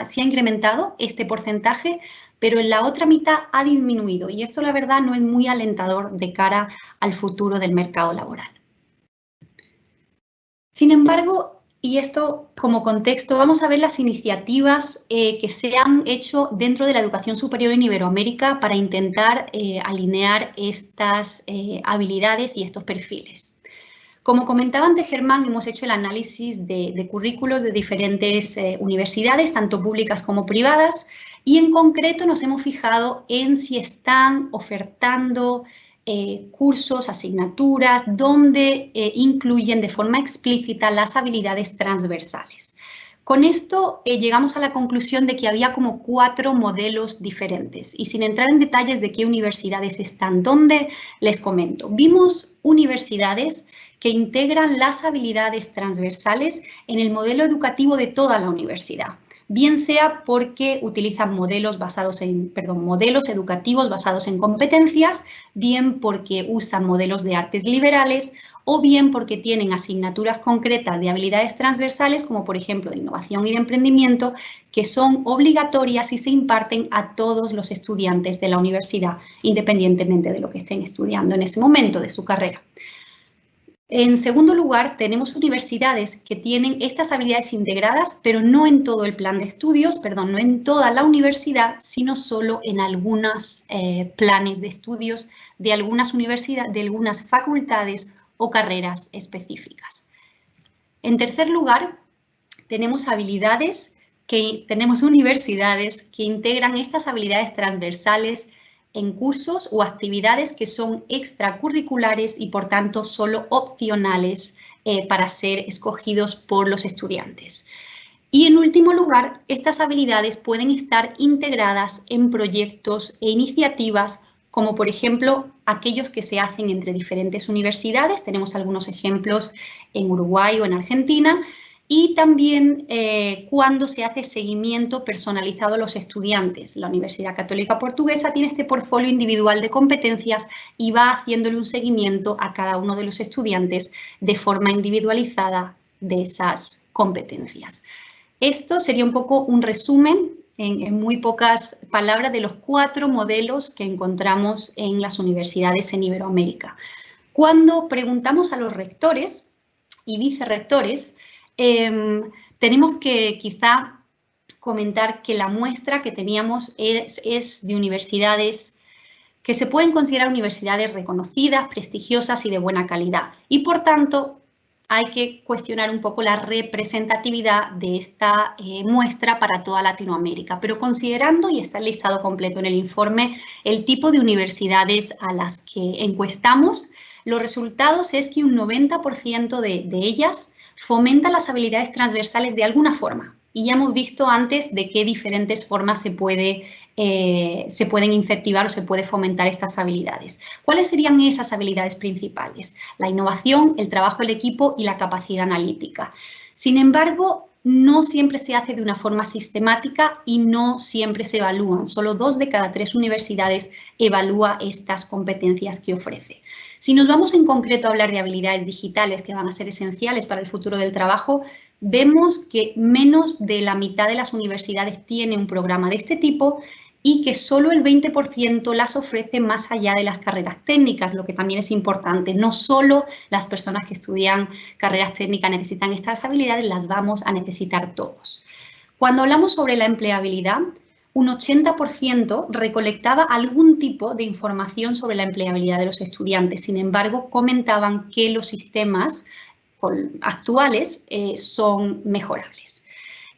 se ha incrementado este porcentaje, pero en la otra mitad ha disminuido. Y esto, la verdad, no es muy alentador de cara al futuro del mercado laboral. Sin embargo, y esto como contexto, vamos a ver las iniciativas que se han hecho dentro de la educación superior en Iberoamérica para intentar alinear estas habilidades y estos perfiles. Como comentaba antes Germán, hemos hecho el análisis de currículos de diferentes universidades, tanto públicas como privadas, y en concreto nos hemos fijado en si están ofertando cursos, asignaturas, donde incluyen de forma explícita las habilidades transversales. Con esto llegamos a la conclusión de que había como 4 modelos diferentes y sin entrar en detalles de qué universidades están, ¿dónde? Les comento. Vimos universidades que integran las habilidades transversales en el modelo educativo de toda la universidad, bien sea porque utilizan modelos educativos basados en competencias, bien porque usan modelos de artes liberales o bien porque tienen asignaturas concretas de habilidades transversales, como por ejemplo de innovación y de emprendimiento, que son obligatorias y se imparten a todos los estudiantes de la universidad, independientemente de lo que estén estudiando en ese momento de su carrera. En segundo lugar, tenemos universidades que tienen estas habilidades integradas, pero no en todo el plan de estudios, no en toda la universidad, sino solo en algunos planes de estudios de algunas universidades, de algunas facultades o carreras específicas. En tercer lugar, tenemos universidades que integran estas habilidades transversales en cursos o actividades que son extracurriculares y, por tanto, solo opcionales para ser escogidos por los estudiantes. Y, en último lugar, estas habilidades pueden estar integradas en proyectos e iniciativas como, por ejemplo, aquellos que se hacen entre diferentes universidades. Tenemos algunos ejemplos en Uruguay o en Argentina. Y también cuando se hace seguimiento personalizado a los estudiantes. La Universidad Católica Portuguesa tiene este portfolio individual de competencias y va haciéndole un seguimiento a cada uno de los estudiantes de forma individualizada de esas competencias. Esto sería un poco un resumen en muy pocas palabras de los 4 modelos que encontramos en las universidades en Iberoamérica. Cuando preguntamos a los rectores y vicerrectores, tenemos que quizá comentar que la muestra que teníamos es de universidades que se pueden considerar universidades reconocidas, prestigiosas y de buena calidad. Y por tanto, hay que cuestionar un poco la representatividad de esta muestra para toda Latinoamérica, pero considerando, y está el listado completo en el informe, el tipo de universidades a las que encuestamos, los resultados es que un 90% de ellas fomentan las habilidades transversales de alguna forma. Y ya hemos visto antes de qué diferentes formas se pueden incentivar o se puede fomentar estas habilidades. ¿Cuáles serían esas habilidades principales? La innovación, el trabajo en equipo y la capacidad analítica. Sin embargo, no siempre se hace de una forma sistemática y no siempre se evalúan. Solo 2 de cada 3 universidades evalúa estas competencias que ofrece. Si nos vamos en concreto a hablar de habilidades digitales que van a ser esenciales para el futuro del trabajo, vemos que menos de la mitad de las universidades tiene un programa de este tipo y que solo el 20% las ofrece más allá de las carreras técnicas, lo que también es importante. No solo las personas que estudian carreras técnicas necesitan estas habilidades, las vamos a necesitar todos. Cuando hablamos sobre la empleabilidad, un 80% recolectaba algún tipo de información sobre la empleabilidad de los estudiantes. Sin embargo, comentaban que los sistemas actuales son mejorables.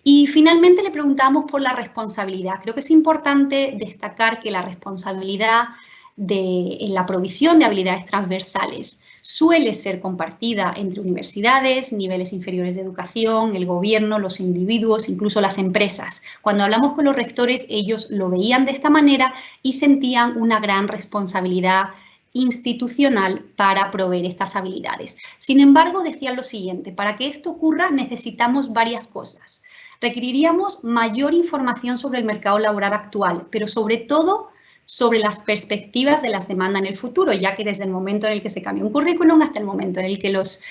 Y finalmente le preguntamos por la responsabilidad. Creo que es importante destacar que la responsabilidad en la provisión de habilidades transversales suele ser compartida entre universidades, niveles inferiores de educación, el gobierno, los individuos, incluso las empresas. Cuando hablamos con los rectores, ellos lo veían de esta manera y sentían una gran responsabilidad institucional para proveer estas habilidades. Sin embargo, decían lo siguiente: para que esto ocurra necesitamos varias cosas. Requeriríamos mayor información sobre el mercado laboral actual, pero sobre todo sobre las perspectivas de las demandas en el futuro, ya que desde el momento en el que se cambia un currículum hasta el momento en el que los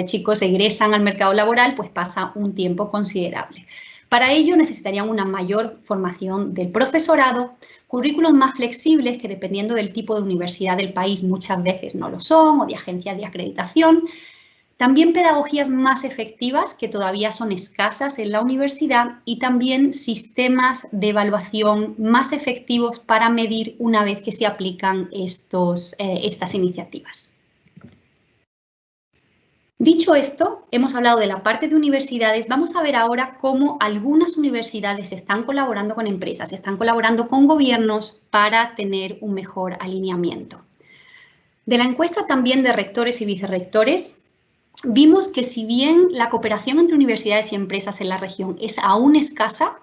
chicos egresan al mercado laboral, pues pasa un tiempo considerable. Para ello necesitarían una mayor formación del profesorado, currículos más flexibles que dependiendo del tipo de universidad del país muchas veces no lo son, o de agencias de acreditación. También pedagogías más efectivas que todavía son escasas en la universidad y también sistemas de evaluación más efectivos para medir una vez que se aplican estas iniciativas. Dicho esto, hemos hablado de la parte de universidades. Vamos a ver ahora cómo algunas universidades están colaborando con empresas, están colaborando con gobiernos para tener un mejor alineamiento. De la encuesta también de rectores y vicerrectores, vimos que si bien la cooperación entre universidades y empresas en la región es aún escasa,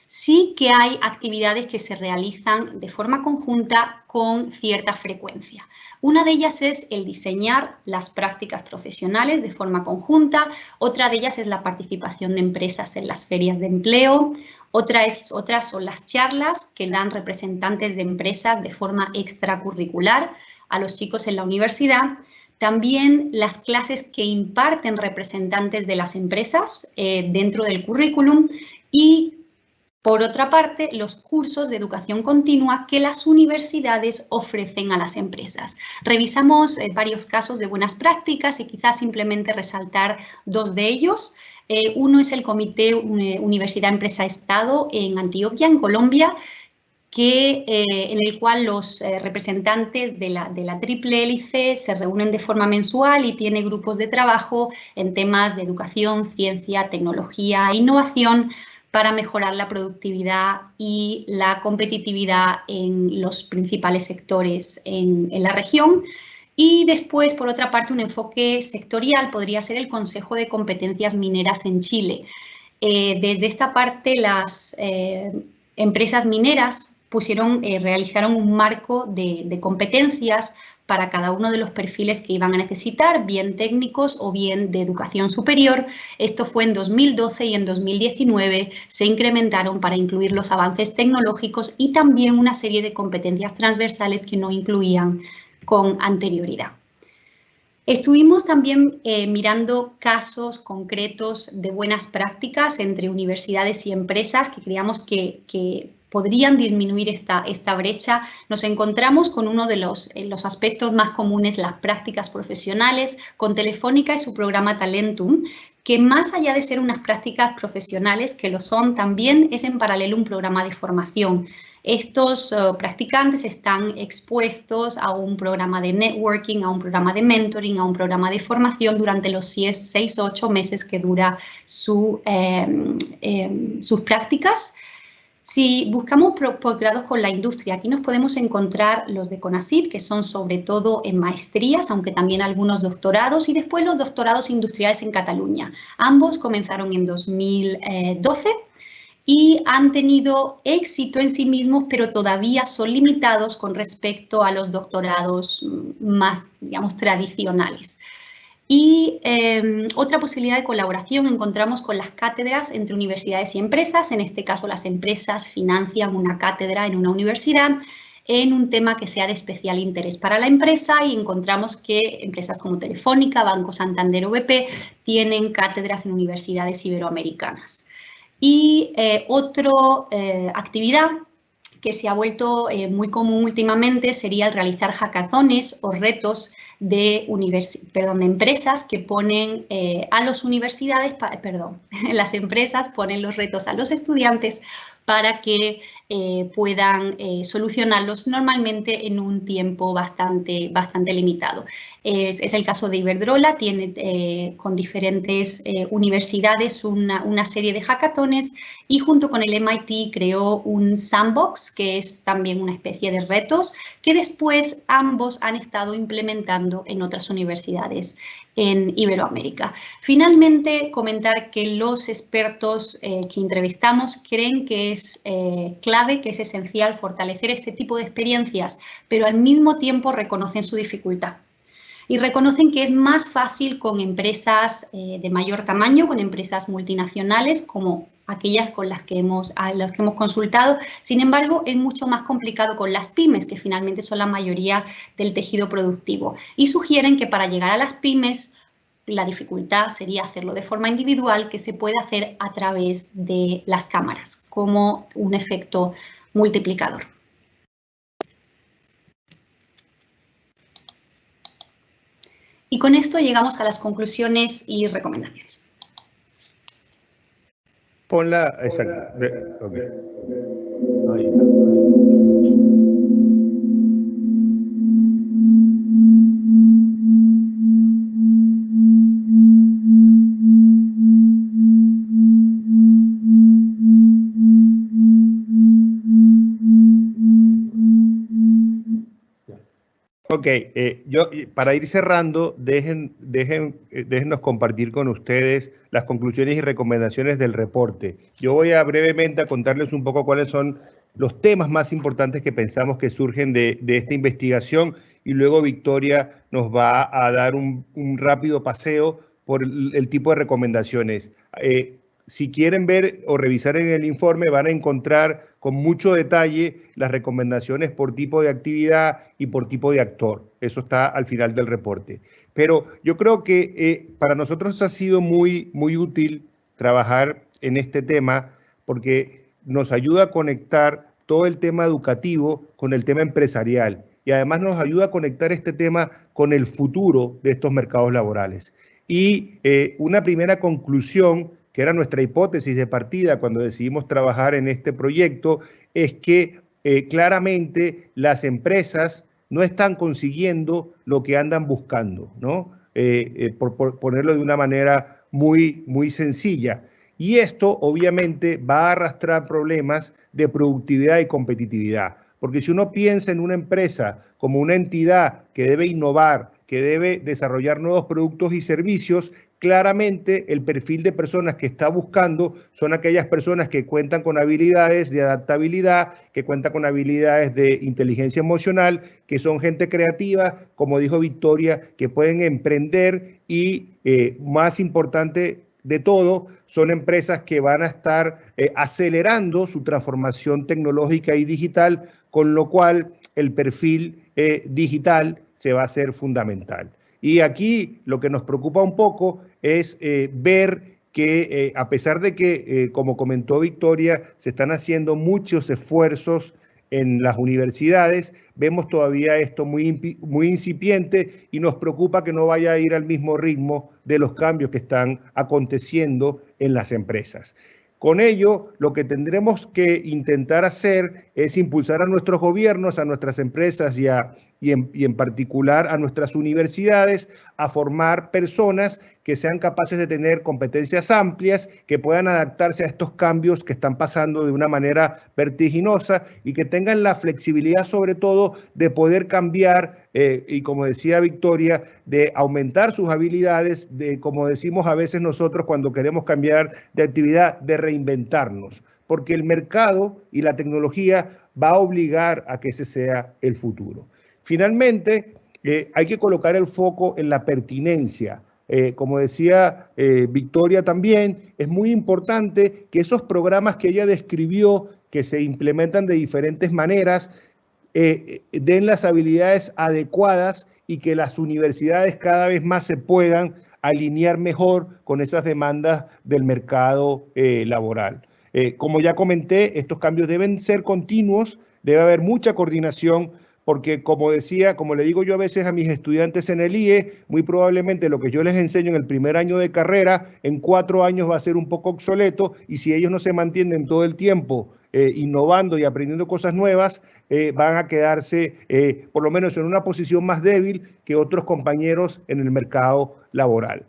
sí que hay actividades que se realizan de forma conjunta con cierta frecuencia. Una de ellas es el diseñar las prácticas profesionales de forma conjunta, otra de ellas es la participación de empresas en las ferias de empleo, otras son las charlas que dan representantes de empresas de forma extracurricular a los chicos en la universidad. También las clases que imparten representantes de las empresas dentro del currículum y, por otra parte, los cursos de educación continua que las universidades ofrecen a las empresas. Revisamos varios casos de buenas prácticas y quizás simplemente resaltar 2 de ellos. Uno es el Comité Universidad Empresa Estado en Antioquia, en Colombia, en el cual los representantes de la triple hélice se reúnen de forma mensual y tiene grupos de trabajo en temas de educación, ciencia, tecnología e innovación para mejorar la productividad y la competitividad en los principales sectores en la región. Y después, por otra parte, un enfoque sectorial podría ser el Consejo de Competencias Mineras en Chile. Desde esta parte, las empresas mineras realizaron un marco de competencias para cada uno de los perfiles que iban a necesitar, bien técnicos o bien de educación superior. Esto fue en 2012 y en 2019 se incrementaron para incluir los avances tecnológicos y también una serie de competencias transversales que no incluían con anterioridad. Estuvimos también mirando casos concretos de buenas prácticas entre universidades y empresas que creíamos que podrían disminuir esta brecha. Nos encontramos con uno de los aspectos más comunes, las prácticas profesionales, con Telefónica y su programa Talentum, que más allá de ser unas prácticas profesionales, que lo son, también es en paralelo un programa de formación. Estos practicantes están expuestos a un programa de networking, a un programa de mentoring, a un programa de formación durante los 6 o 8 meses que dura sus prácticas. Si buscamos posgrados con la industria, aquí nos podemos encontrar los de CONACYT, que son sobre todo en maestrías, aunque también algunos doctorados, y después los doctorados industriales en Cataluña. Ambos comenzaron en 2012 y han tenido éxito en sí mismos, pero todavía son limitados con respecto a los doctorados más, digamos, tradicionales. Y otra posibilidad de colaboración encontramos con las cátedras entre universidades y empresas. En este caso, las empresas financian una cátedra en una universidad en un tema que sea de especial interés para la empresa, y encontramos que empresas como Telefónica, Banco Santander o BP tienen cátedras en universidades iberoamericanas. Y otra actividad que se ha vuelto muy común últimamente sería el realizar hackatones o retos de empresas que ponen las empresas ponen los retos a los estudiantes para que puedan solucionarlos normalmente en un tiempo bastante limitado. Es el caso de Iberdrola, tiene con diferentes universidades una serie de hackatones, y junto con el MIT creó un sandbox, que es también una especie de retos, que después ambos han estado implementando en otras universidades en Iberoamérica. Finalmente, comentar que los expertos que entrevistamos creen que es clave, que es esencial fortalecer este tipo de experiencias, pero al mismo tiempo reconocen su dificultad. Y reconocen que es más fácil con empresas de mayor tamaño, con empresas multinacionales, como aquellas con las que hemos consultado. Sin embargo, es mucho más complicado con las pymes, que finalmente son la mayoría del tejido productivo. Y sugieren que para llegar a las pymes, la dificultad sería hacerlo de forma individual, que se puede hacer a través de las cámaras, como un efecto multiplicador. Y con esto llegamos a las conclusiones y recomendaciones. Ponla, exacto. Okay. Ahí. Ok, para ir cerrando, déjennos compartir con ustedes las conclusiones y recomendaciones del reporte. Yo voy a brevemente a contarles un poco cuáles son los temas más importantes que pensamos que surgen de esta investigación, y luego Victoria nos va a dar un rápido paseo por el tipo de recomendaciones. Si quieren ver o revisar en el informe, van a encontrar con mucho detalle las recomendaciones por tipo de actividad y por tipo de actor. Eso está al final del reporte. Pero yo creo que para nosotros ha sido muy útil trabajar en este tema, porque nos ayuda a conectar todo el tema educativo con el tema empresarial, y además nos ayuda a conectar este tema con el futuro de estos mercados laborales. Y una primera conclusión, que era nuestra hipótesis de partida cuando decidimos trabajar en este proyecto, es que claramente las empresas no están consiguiendo lo que andan buscando, ¿no? Por ponerlo de una manera muy sencilla. Y esto obviamente va a arrastrar problemas de productividad y competitividad. Porque si uno piensa en una empresa como una entidad que debe innovar, que debe desarrollar nuevos productos y servicios, claramente el perfil de personas que está buscando son aquellas personas que cuentan con habilidades de adaptabilidad, que cuentan con habilidades de inteligencia emocional, que son gente creativa, como dijo Victoria, que pueden emprender, y más importante de todo, son empresas que van a estar acelerando su transformación tecnológica y digital, con lo cual el perfil digital se va a hacer fundamental. Y aquí lo que nos preocupa un poco es ver que a pesar de que, como comentó Victoria, se están haciendo muchos esfuerzos en las universidades, vemos todavía esto muy incipiente, y nos preocupa que no vaya a ir al mismo ritmo de los cambios que están aconteciendo en las empresas. Con ello, lo que tendremos que intentar hacer es impulsar a nuestros gobiernos, a nuestras empresas y en particular a nuestras universidades a formar personas que sean capaces de tener competencias amplias, que puedan adaptarse a estos cambios que están pasando de una manera vertiginosa y que tengan la flexibilidad sobre todo de poder cambiar y como decía Victoria, de aumentar sus habilidades, de como decimos a veces nosotros cuando queremos cambiar de actividad, de reinventarnos, porque el mercado y la tecnología va a obligar a que ese sea el futuro. Finalmente, hay que colocar el foco en la pertinencia. Como decía Victoria también, es muy importante que esos programas que ella describió, que se implementan de diferentes maneras, den las habilidades adecuadas y que las universidades cada vez más se puedan alinear mejor con esas demandas del mercado laboral. Como ya comenté, estos cambios deben ser continuos, debe haber mucha coordinación, porque como decía, como le digo yo a veces a mis estudiantes en el IE, muy probablemente lo que yo les enseño en el primer año de carrera, en 4 años va a ser un poco obsoleto, y si ellos no se mantienen todo el tiempo innovando y aprendiendo cosas nuevas, van a quedarse por lo menos en una posición más débil que otros compañeros en el mercado laboral.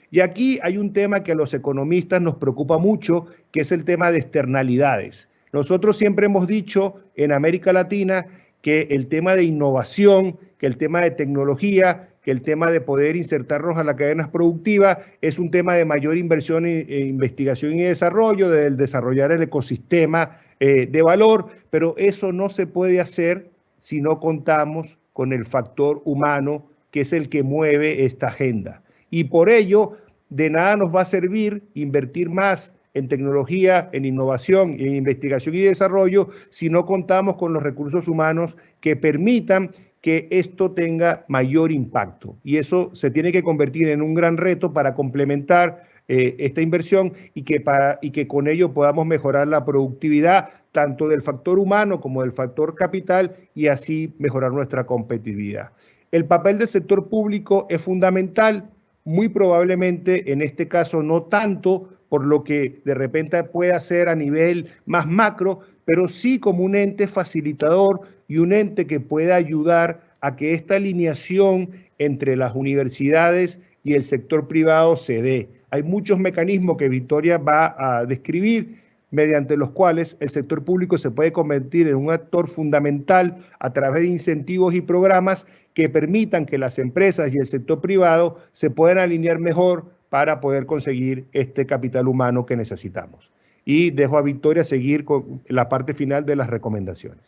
Y aquí hay un tema que a los economistas nos preocupa mucho, que es el tema de externalidades. Nosotros siempre hemos dicho en América Latina que el tema de innovación, que el tema de tecnología, que el tema de poder insertarnos a las cadenas productivas es un tema de mayor inversión en investigación y desarrollo, de desarrollar el ecosistema de valor, pero eso no se puede hacer si no contamos con el factor humano, que es el que mueve esta agenda. Y por ello, de nada nos va a servir invertir más en tecnología, en innovación, en investigación y desarrollo, si no contamos con los recursos humanos que permitan que esto tenga mayor impacto. Y eso se tiene que convertir en un gran reto para complementar esta inversión y que con ello podamos mejorar la productividad tanto del factor humano como del factor capital y así mejorar nuestra competitividad. El papel del sector público es fundamental, muy probablemente en este caso no tanto por lo que de repente puede hacer a nivel más macro, pero sí como un ente facilitador y un ente que pueda ayudar a que esta alineación entre las universidades y el sector privado se dé. Hay muchos mecanismos que Victoria va a describir, mediante los cuales el sector público se puede convertir en un actor fundamental a través de incentivos y programas que permitan que las empresas y el sector privado se puedan alinear mejor para poder conseguir este capital humano que necesitamos. Y dejo a Victoria seguir con la parte final de las recomendaciones.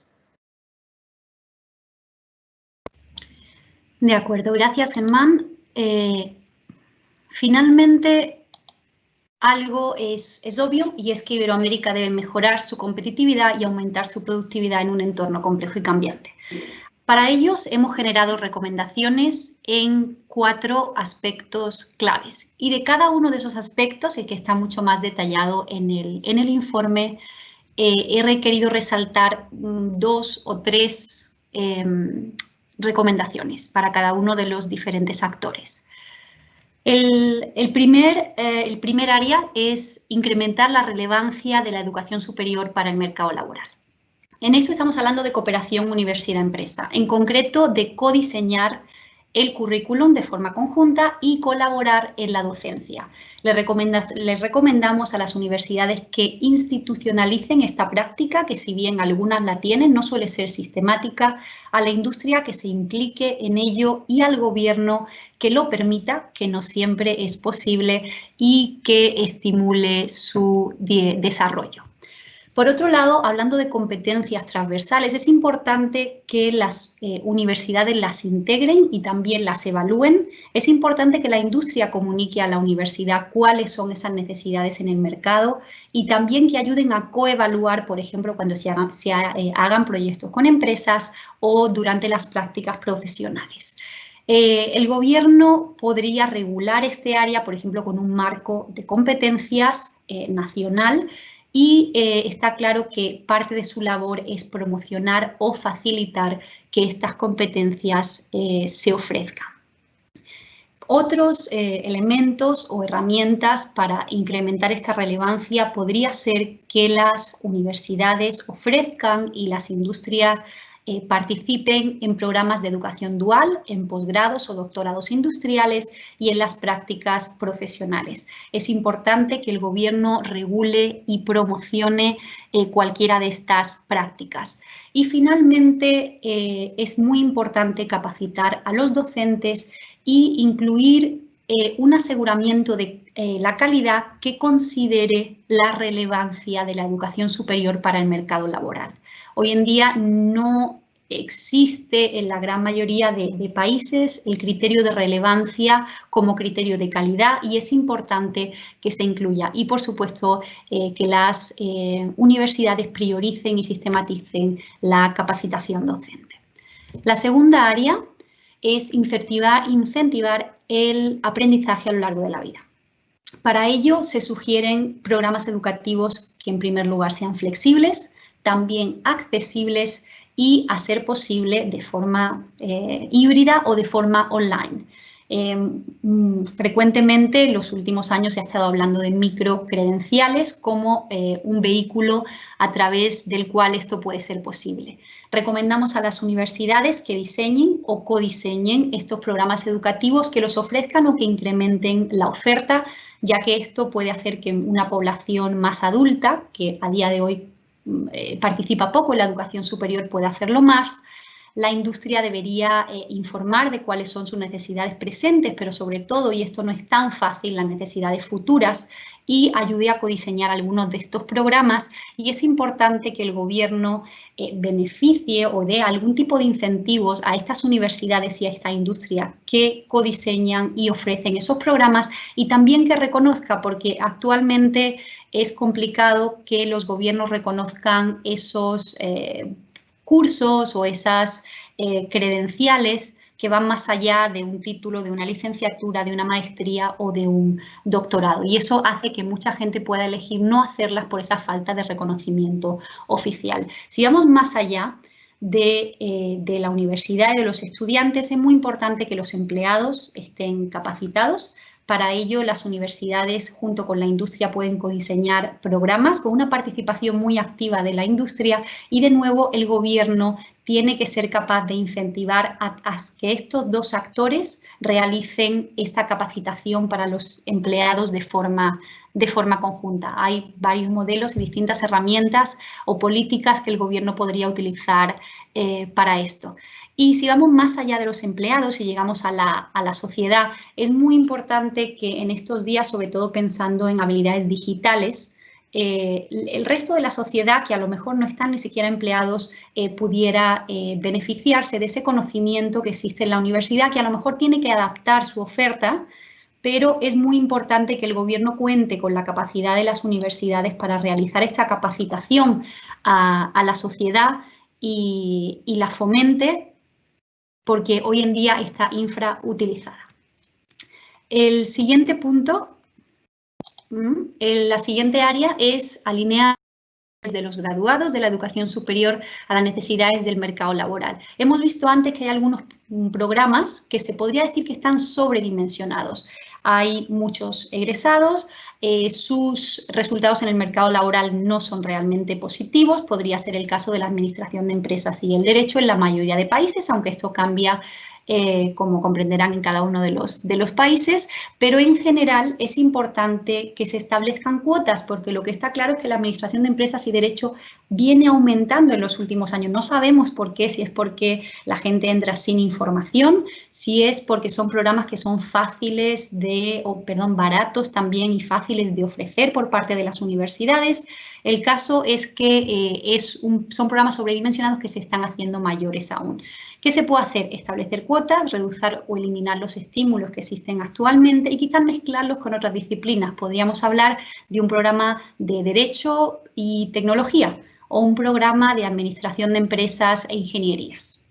De acuerdo, gracias, Germán. Finalmente, algo es obvio, y es que Iberoamérica debe mejorar su competitividad y aumentar su productividad en un entorno complejo y cambiante. Para ellos hemos generado recomendaciones en 4 aspectos claves, y de cada uno de esos aspectos, el que está mucho más detallado en el informe, he querido resaltar 2 o 3 recomendaciones para cada uno de los diferentes actores. El primer área es incrementar la relevancia de la educación superior para el mercado laboral. En esto estamos hablando de cooperación universidad-empresa, en concreto de codiseñar el currículum de forma conjunta y colaborar en la docencia. Les recomendamos a las universidades que institucionalicen esta práctica, que si bien algunas la tienen, no suele ser sistemática, a la industria que se implique en ello y al gobierno que lo permita, que no siempre es posible, y que estimule su desarrollo. Por otro lado, hablando de competencias transversales, es importante que las universidades las integren y también las evalúen. Es importante que la industria comunique a la universidad cuáles son esas necesidades en el mercado y también que ayuden a coevaluar, por ejemplo, cuando se hagan proyectos con empresas o durante las prácticas profesionales. El gobierno podría regular este área, por ejemplo, con un marco de competencias nacional. Y está claro que parte de su labor es promocionar o facilitar que estas competencias se ofrezcan. Otros elementos o herramientas para incrementar esta relevancia podría ser que las universidades ofrezcan y las industrias participen en programas de educación dual, en posgrados o doctorados industriales y en las prácticas profesionales. Es importante que el gobierno regule y promocione cualquiera de estas prácticas. Y finalmente, es muy importante capacitar a los docentes y incluir un aseguramiento de la calidad que considere la relevancia de la educación superior para el mercado laboral. Hoy en día no existe en la gran mayoría de países el criterio de relevancia como criterio de calidad y es importante que se incluya. Y, por supuesto, que las universidades prioricen y sistematicen la capacitación docente. La segunda área es incentivar el aprendizaje a lo largo de la vida. Para ello se sugieren programas educativos que en primer lugar sean flexibles, también accesibles y, a ser posible, de forma híbrida o de forma online. Frecuentemente en los últimos años se ha estado hablando de microcredenciales como un vehículo a través del cual esto puede ser posible. Recomendamos a las universidades que diseñen o codiseñen estos programas educativos, que los ofrezcan o que incrementen la oferta, ya que esto puede hacer que una población más adulta, que a día de hoy participa poco en la educación superior, pueda hacerlo más. La industria debería informar de cuáles son sus necesidades presentes, pero sobre todo, y esto no es tan fácil, las necesidades futuras, y ayude a codiseñar algunos de estos programas. Y es importante que el gobierno beneficie o dé algún tipo de incentivos a estas universidades y a esta industria que codiseñan y ofrecen esos programas, y también que reconozca, porque actualmente es complicado que los gobiernos reconozcan esos cursos o esas credenciales que van más allá de un título, de una licenciatura, de una maestría o de un doctorado. Y eso hace que mucha gente pueda elegir no hacerlas por esa falta de reconocimiento oficial. Si vamos más allá de la universidad y de los estudiantes, es muy importante que los empleados estén capacitados. Para ello, las universidades, junto con la industria, pueden codiseñar programas con una participación muy activa de la industria y, de nuevo, el gobierno tiene que ser capaz de incentivar a que estos dos actores realicen esta capacitación para los empleados de forma conjunta. Hay varios modelos y distintas herramientas o políticas que el gobierno podría utilizar para esto. Y si vamos más allá de los empleados y llegamos a la sociedad, es muy importante que en estos días, sobre todo pensando en habilidades digitales, el resto de la sociedad, que a lo mejor no están ni siquiera empleados, pudiera beneficiarse de ese conocimiento que existe en la universidad, que a lo mejor tiene que adaptar su oferta, pero es muy importante que el gobierno cuente con la capacidad de las universidades para realizar esta capacitación a la sociedad y la fomente, porque hoy en día está infrautilizada. El siguiente punto, la siguiente área es alinear de los graduados de la educación superior a las necesidades del mercado laboral. Hemos visto antes que hay algunos programas que se podría decir que están sobredimensionados. Hay muchos egresados, sus resultados en el mercado laboral no son realmente positivos. Podría ser el caso de la administración de empresas y el derecho en la mayoría de países, aunque esto cambia, como comprenderán, en cada uno de los países, pero en general es importante que se establezcan cuotas, porque lo que está claro es que la administración de empresas y derecho viene aumentando en los últimos años. No sabemos por qué, si es porque la gente entra sin información, si es porque son programas que son fáciles baratos también y fáciles de ofrecer por parte de las universidades. El caso es que son programas sobredimensionados que se están haciendo mayores aún. ¿Qué se puede hacer? Establecer cuotas, reducir o eliminar los estímulos que existen actualmente y quizás mezclarlos con otras disciplinas. Podríamos hablar de un programa de Derecho y Tecnología o un programa de Administración de Empresas e Ingenierías.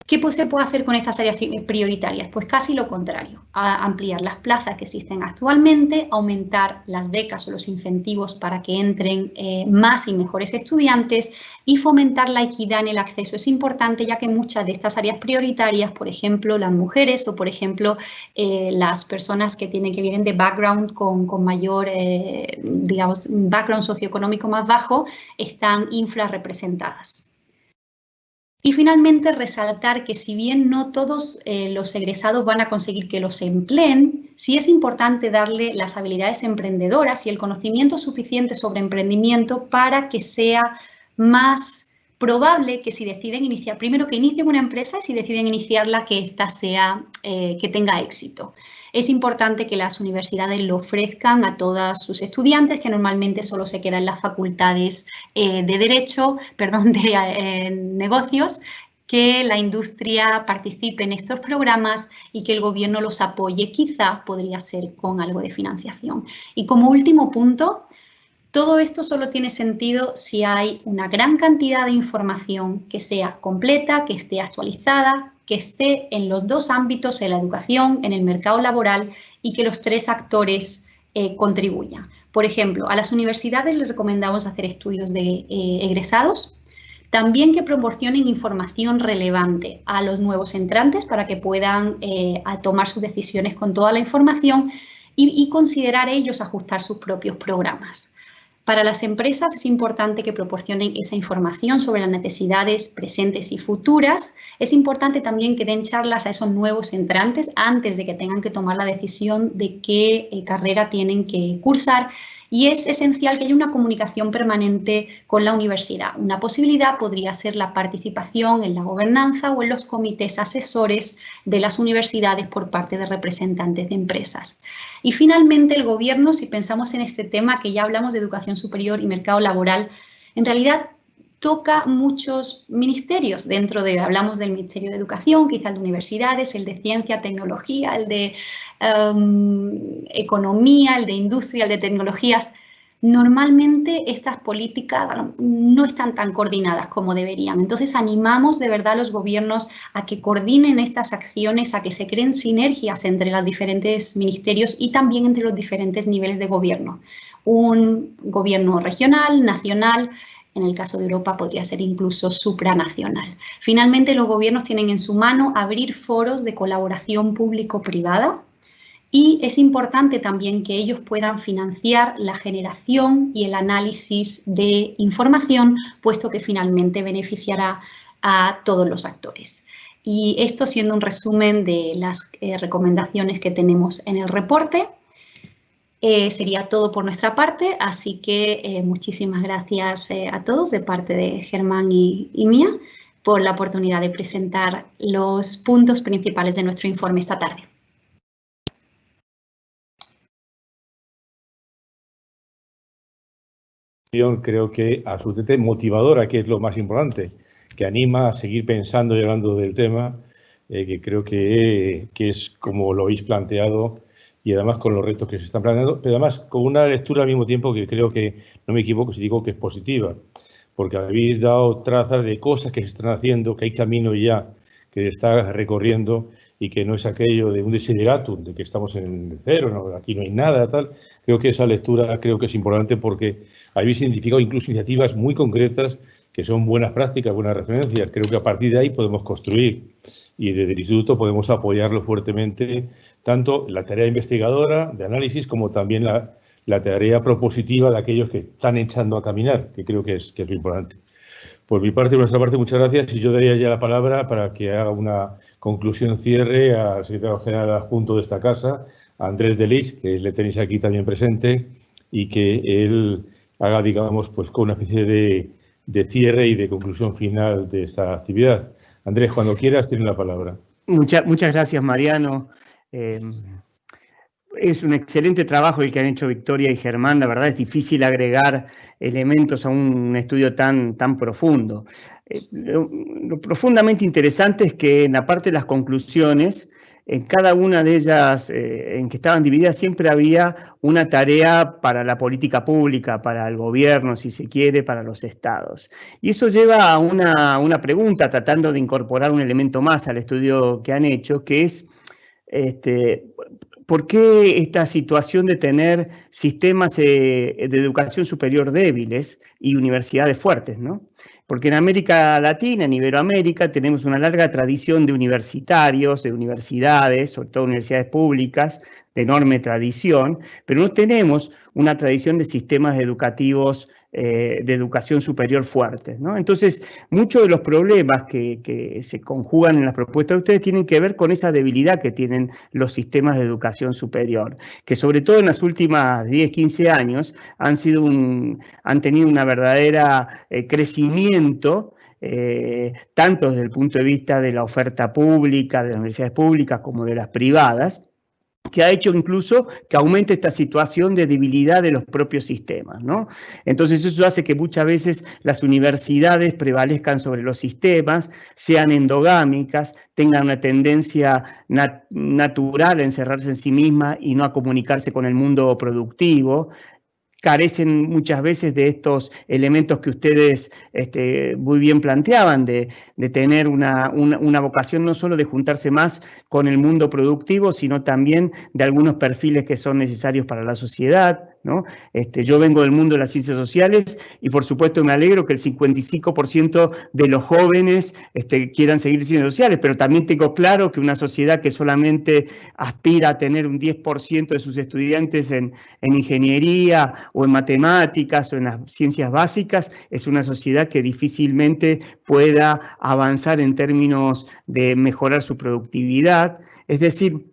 ¿Qué se puede hacer con estas áreas prioritarias? Pues casi lo contrario, ampliar las plazas que existen actualmente, aumentar las becas o los incentivos para que entren más y mejores estudiantes y fomentar la equidad en el acceso. Es importante ya que muchas de estas áreas prioritarias, por ejemplo, las mujeres o, por ejemplo, las personas que vienen de background con mayor, digamos, background socioeconómico más bajo, están infrarrepresentadas. Y finalmente, resaltar que si bien no todos los egresados van a conseguir que los empleen, sí es importante darle las habilidades emprendedoras y el conocimiento suficiente sobre emprendimiento para que sea más probable que si deciden iniciar, primero que inicien una empresa y si deciden iniciarla, que ésta sea, que tenga éxito. Es importante que las universidades lo ofrezcan a todos sus estudiantes, que normalmente solo se quedan en las facultades de negocios, que la industria participe en estos programas y que el gobierno los apoye. Quizá podría ser con algo de financiación. Y como último punto, todo esto solo tiene sentido si hay una gran cantidad de información que sea completa, que esté actualizada, que esté en los dos ámbitos, en la educación, en el mercado laboral, y que los tres actores contribuyan. Por ejemplo, a las universidades les recomendamos hacer estudios de egresados, también que proporcionen información relevante a los nuevos entrantes para que puedan tomar sus decisiones con toda la información y considerar ellos ajustar sus propios programas. Para las empresas es importante que proporcionen esa información sobre las necesidades presentes y futuras. Es importante también que den charlas a esos nuevos entrantes antes de que tengan que tomar la decisión de qué carrera tienen que cursar. Y es esencial que haya una comunicación permanente con la universidad. Una posibilidad podría ser la participación en la gobernanza o en los comités asesores de las universidades por parte de representantes de empresas. Y finalmente, el gobierno, si pensamos en este tema, que ya hablamos de educación superior y mercado laboral, en realidad toca muchos ministerios. Hablamos del Ministerio de Educación, quizá el de Universidades, el de Ciencia, Tecnología, el de Economía, el de Industria, el de Tecnologías. Normalmente estas políticas no están tan coordinadas como deberían. Entonces animamos de verdad a los gobiernos a que coordinen estas acciones, a que se creen sinergias entre los diferentes ministerios y también entre los diferentes niveles de gobierno. Un gobierno regional, nacional, en el caso de Europa podría ser incluso supranacional. Finalmente, los gobiernos tienen en su mano abrir foros de colaboración público-privada. Y es importante también que ellos puedan financiar la generación y el análisis de información, puesto que finalmente beneficiará a todos los actores. Y esto siendo un resumen de las recomendaciones que tenemos en el reporte. Sería todo por nuestra parte, así que muchísimas gracias a todos de parte de Germán y mía por la oportunidad de presentar los puntos principales de nuestro informe esta tarde. Creo que absolutamente motivadora, que es lo más importante, que anima a seguir pensando y hablando del tema, que creo que es como lo habéis planteado y además con los retos que se están planteando, pero además con una lectura al mismo tiempo que creo que, no me equivoco si digo que es positiva, porque habéis dado trazas de cosas que se están haciendo, que hay camino ya que se está recorriendo y que no es aquello de un desideratum, de que estamos en el cero, no, aquí no hay nada, tal. Creo que esa lectura creo que es importante porque habéis identificado incluso iniciativas muy concretas que son buenas prácticas, buenas referencias. Creo que a partir de ahí podemos construir y desde el Instituto podemos apoyarlo fuertemente, tanto la tarea investigadora, de análisis, como también la tarea propositiva de aquellos que están echando a caminar, que creo que es lo importante. Por mi parte, por nuestra parte, muchas gracias y yo daría ya la palabra para que haga una conclusión cierre al secretario general adjunto de esta casa, a Andrés de Lis, que le tenéis aquí también presente, y que él haga, digamos, pues con una especie de cierre y de conclusión final de esta actividad. Andrés, cuando quieras, tienes la palabra. Muchas gracias, Mariano. es un excelente trabajo el que han hecho Victoria y Germán, la verdad es difícil agregar elementos a un estudio tan profundo. Lo profundamente interesante es que en la parte de las conclusiones, en cada una de ellas en que estaban divididas siempre había una tarea para la política pública, para el gobierno, si se quiere, para los estados. Y eso lleva a una pregunta, tratando de incorporar un elemento más al estudio que han hecho, que es ¿por qué esta situación de tener sistemas de educación superior débiles y universidades fuertes, ¿no? Porque en América Latina, en Iberoamérica, tenemos una larga tradición de universitarios, de universidades, sobre todo universidades públicas, de enorme tradición, pero no tenemos una tradición de sistemas educativos de educación superior fuertes, ¿no? Entonces, muchos de los problemas que se conjugan en las propuestas de ustedes tienen que ver con esa debilidad que tienen los sistemas de educación superior, que sobre todo en las últimas 10, 15 años han tenido una verdadera crecimiento, tanto desde el punto de vista de la oferta pública, de las universidades públicas como de las privadas, que ha hecho incluso que aumente esta situación de debilidad de los propios sistemas, ¿no? Entonces eso hace que muchas veces las universidades prevalezcan sobre los sistemas, sean endogámicas, tengan una tendencia natural a encerrarse en sí misma y no a comunicarse con el mundo productivo. Carecen muchas veces de estos elementos que ustedes muy bien planteaban, de tener una vocación no solo de juntarse más con el mundo productivo, sino también de algunos perfiles que son necesarios para la sociedad, ¿no? Yo vengo del mundo de las ciencias sociales y por supuesto me alegro que el 55% de los jóvenes quieran seguir ciencias sociales, pero también tengo claro que una sociedad que solamente aspira a tener un 10% de sus estudiantes en ingeniería o en matemáticas o en las ciencias básicas es una sociedad que difícilmente pueda avanzar en términos de mejorar su productividad. Es decir,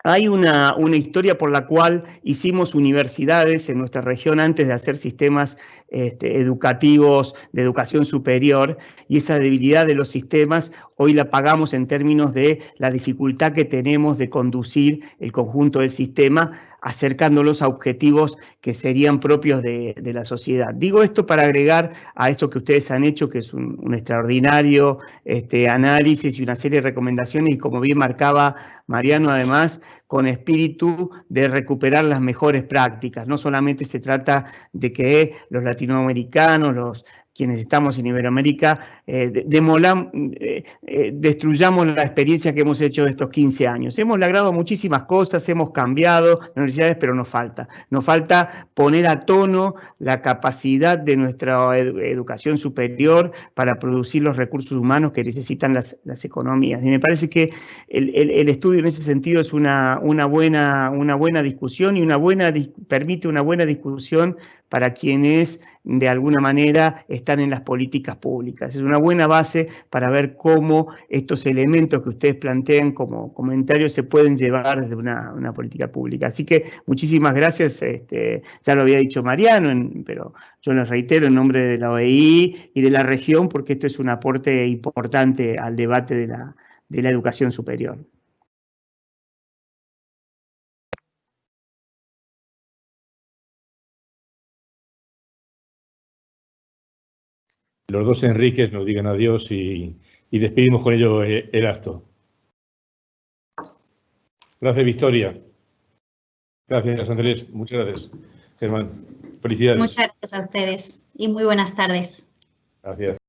hay una historia por la cual hicimos universidades en nuestra región antes de hacer sistemas educativos de educación superior, y esa debilidad de los sistemas hoy la pagamos en términos de la dificultad que tenemos de conducir el conjunto del sistema, acercándolos a objetivos que serían propios de la sociedad. Digo esto para agregar a esto que ustedes han hecho, que es un extraordinario análisis y una serie de recomendaciones, y como bien marcaba Mariano, además, con espíritu de recuperar las mejores prácticas. No solamente se trata de que los latinoamericanos, quienes estamos en Iberoamérica, destruyamos la experiencia que hemos hecho de estos 15 años. Hemos logrado muchísimas cosas, hemos cambiado las universidades, pero nos falta poner a tono la capacidad de nuestra educación superior para producir los recursos humanos que necesitan las economías. Y me parece que el estudio en ese sentido es una buena discusión y permite una buena discusión para quienes de alguna manera están en las políticas públicas. Es una buena base para ver cómo estos elementos que ustedes plantean como comentarios se pueden llevar desde una política pública. Así que muchísimas gracias, ya lo había dicho Mariano, pero yo les reitero en nombre de la OEI y de la región, porque esto es un aporte importante al debate de la educación superior. Los dos Enríquez nos digan adiós y despedimos con ello el acto. Gracias, Victoria. Gracias, Andrés. Muchas gracias, Germán. Felicidades. Muchas gracias a ustedes y muy buenas tardes. Gracias.